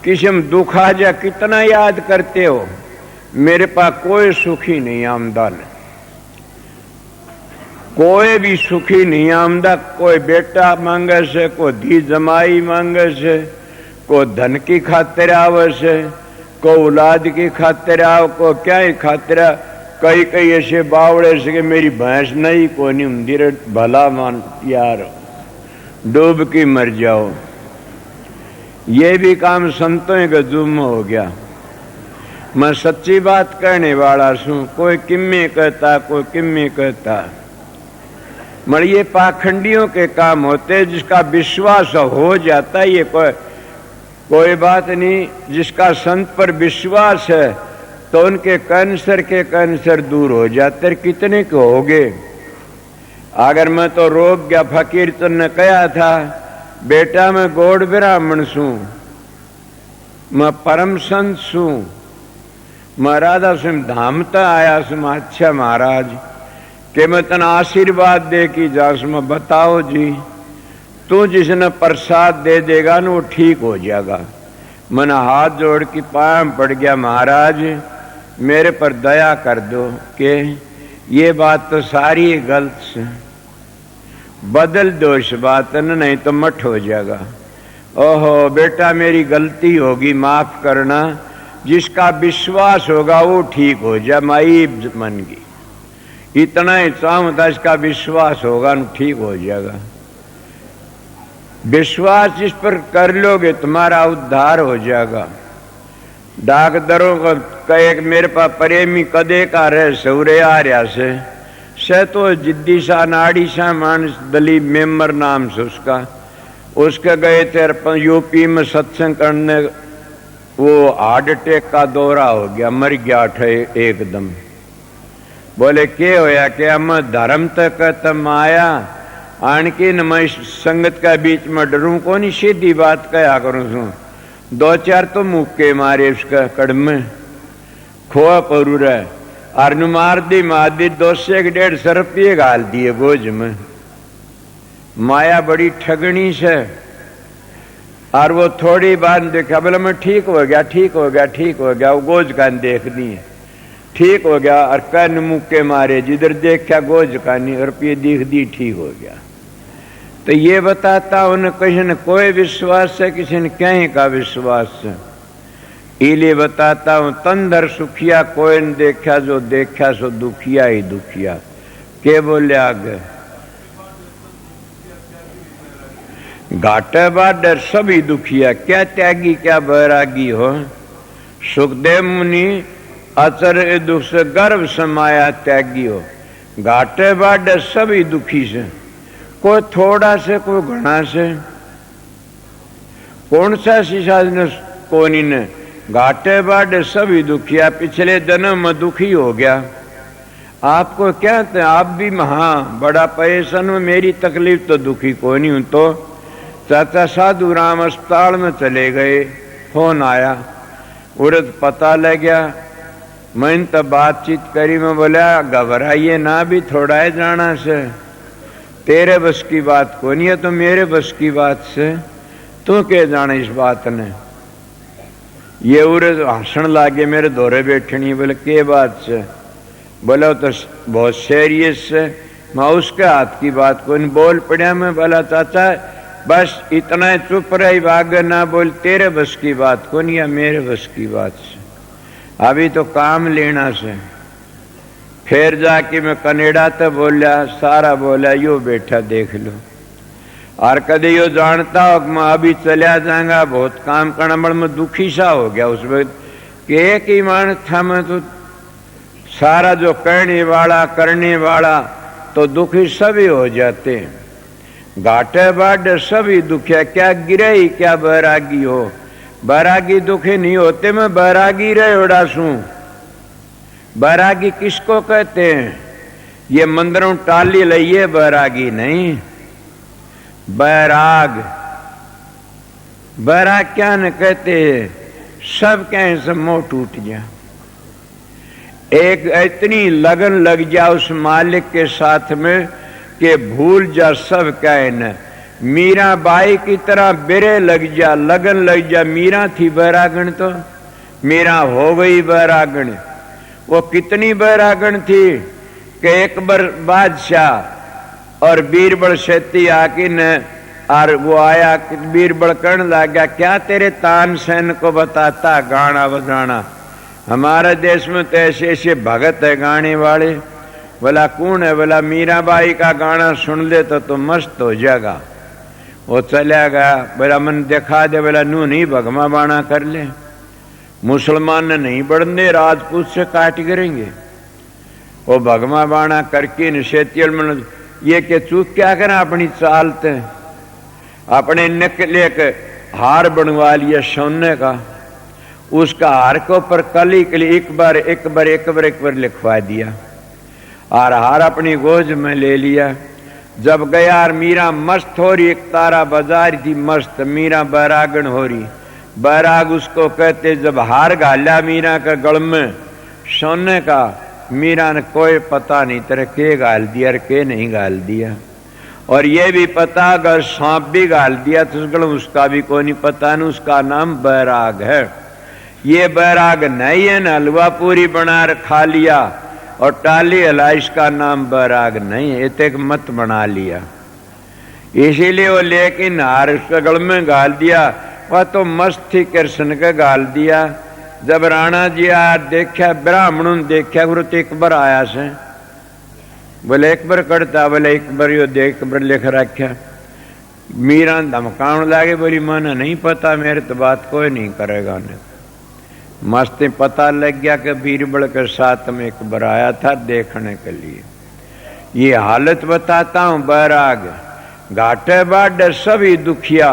किस्म दुख आ जा कितना याद करते हो, मेरे पास कोई सुखी नहीं आमदन, कोई भी सुखी नहीं आमदा। कोई बेटा मांगे से, कोई धी जमाई मांगे से, कोई धन की खातिर आवे से, कोई औलाद की खातिर आओ, को क्या ही खातिर। कई कई ऐसे बावड़े से कि मेरी भैंस नहीं कोई नहीं मंदिर भला मान यार डूब की मर जाओ। ये भी काम संतों के जुम्म हो गया। मैं सच्ची बात कहने वाला हूं, कोई किम्मे कहता, कोई किम्मे कहता, मगर ये पाखंडियों के काम होते। जिसका विश्वास हो जाता है ये कोई बात नहीं, जिसका संत पर विश्वास है तो उनके कैंसर दूर हो जाते। कितने के हो गए, अगर मैं तो रोक गया। फकीर तो ने कहा था बेटा मैं गौड़ ब्राह्मण सू, मैं परम संत सू, मैं राधा सिंह धाम तक आया सू। अच्छा महाराज कि मैं तना आशीर्वाद दे की जास में बताओ जी, तू जिसने प्रसाद दे देगा ना वो ठीक हो जाएगा। मैंने हाथ जोड़ के पांव पड़ गया, महाराज मेरे पर दया कर दो कि ये बात तो सारी गलत है, बदल दो इस बात न, नहीं तो मठ हो जाएगा। ओहो बेटा मेरी गलती होगी, माफ करना। जिसका विश्वास होगा वो ठीक हो जाए, माई मन की इतना ही चाहूं था, इसका विश्वास होगा न ठीक हो जाएगा। विश्वास जिस पर कर लोगे तुम्हारा उद्धार हो जाएगा। डाकदरों को कहे मेरे पास प्रेमी कदे का रहे सौरे आ रहा से तो जिद्दी सा नाड़ी सा मानस दलीप मेम्बर नाम से उसके गए थे यूपी में सत्संग करने, वो हार्ट अटैक का दौरा हो गया, मर गया एकदम। बोले के होया कि हम धर्म तक तम आया आन की न मैं संगत का बीच में डरूं को नहीं, सीधी बात कया करूं सू। दो चार तो मुक्के मारे उसका कड़म खोआ परूर है और मार दी मादी 200-150 रुपये गाल दिए गोज में। माया बड़ी ठगनी से। और वो थोड़ी बात देखा, बोले मैं ठीक हो गया, ठीक हो गया, ठीक हो गया। वो गोज कान देख दी, ठीक हो गया। और कन मुक्के मारे, जिधर देखा गोज कानी, रुपये दिख दी, ठीक हो गया। तो ये बताता उन्हें किसी ने कोई विश्वास है, किसी ने कहीं का विश्वास है। इले बताता हूं तंदर सुखिया कोई न देखा, जो देखा सो दुखिया ही दुखिया। के बोले आगे घाटे बाडर सभी दुखिया, क्या त्यागी क्या बैरागी हो। सुखदेव मुनि अचर दुख से गर्भ समाया त्यागी हो। घाटे बाडर सभी दुखी से, कोई थोड़ा से कोई घना से। कौन सा शीशा ने कोनी ने घाटे बाडे सभी दुखिया, पिछले जन्म में दुखी हो गया। आपको क्या थे, आप भी हाँ बड़ा परेशान में, मेरी तकलीफ तो दुखी को नहीं हूं। तो चाचा साधु राम अस्पताल में चले गए, फोन आया, उर्द पता लग गया। मैंने तो बातचीत करी, मैं बोला घबराइए ना, भी थोड़ा है जाना से, तेरे बस की बात को नहीं है, तो मेरे बस की बात से तू क्या जाने इस बात ने। ये उर्द हंसन लागे, मेरे दौरे बैठनी। बोले के बात से, बोला तो बहुत सीरियस से। मैं उसके हाथ की बात को नहीं बोल पड़ा। मैं बोला चाचा बस इतना चुप रही, भाग ना बोल, तेरे बस की बात को नहीं, या मेरे बस की बात से, अभी तो काम लेना से। फिर जाके मैं कनेडा तो बोलिया, सारा बोला यो बैठा देख लो। और कदे यो जानता हो मैं अभी चलिया जाऊंगा, बहुत काम करना, बड़ मैं दुखी सा हो गया उस वक्त कि एक ही मान था मैं, तो सारा जो करने वाला तो दुखी सभी हो जाते हैं। घाटे बाडे सभी दुखिया, क्या गिरे क्या बैरागी हो। बैरागी दुखी नहीं होते, मैं बैरागी रहे उड़ासू। बैरागी किसको कहते हैं, ये मंदिरों टाली लइए बैरागी नहीं। बैराग, बैराग क्या न कहते हैं, सब कहें सब मोह टूट गया। एक इतनी लगन लग जा उस मालिक के साथ में कि भूल जा सब कहे न। मीरा बाई की तरह बिरे लग जा, लगन लग जा। मीरा थी बैरागण, तो मीरा हो गई बैरागण। वो कितनी बैरागण थी कि एक बार बादशाह और बीरबल शेती आके न, और वो आया, बीरबल कहने लगा क्या तेरे तान सेन को बताता गाना बजाना, हमारे देश में तो ऐसे ऐसे भगत है गाने वाले। बोला कौन है, बोला मीराबाई का गाना सुन ले तो मस्त हो जाएगा। वो चला गया, बोला मन दिखा दे, बोला नू नहीं भगमा बाणा कर ले, मुसलमान नहीं बढ़ने, राजपूत से काट करेंगे। वो भगमा बाणा करके निषेधियल मन ये के चूक क्या करें, अपनी चालते अपने निकले के हार बनवा लिया सोने का। उसका हार के ऊपर कली के लिए एक बार लिखवा दिया, और हार अपनी गोज में ले लिया। जब गया और मीरा मस्त हो रही, एक तारा बाजार थी मस्त, मीरा बैरागण हो रही। बैराग उसको कहते। जब हार घाला मीरा का गल में सोने का, मीरा ने कोई पता नहीं तेरे के गाल दिया और के नहीं गाल दिया। और ये भी पता अगर सांप भी गाल दिया तो उसका भी कोई नहीं पता, नहीं उसका नाम बैराग है। ये बैराग नहीं है, न हलवा पूरी बना खा लिया और टाली हला, इसका नाम बैराग नहीं है, एक मत बना लिया। इसीलिए वो लेकिन हार उसके गल में गाल दिया। वह तो मस्त थी, कृष्ण के गाल दिया। जब राणा जी आ देखा, ब्राह्मणों ने देखा, गुरु तो एक बार आया से, बोले एक बार करता, बोले एक बार यो देख, एक बार लिख रखा। मीरा धमकाने लगे, बोली माना नहीं पता, मेरे तो बात कोई नहीं करेगा। ने मस्त पता लग गया कि बीरबल के साथ में एक बार आया था देखने के लिए। ये हालत बताता हूं बैराग। घाटे बाडे सभी दुखिया,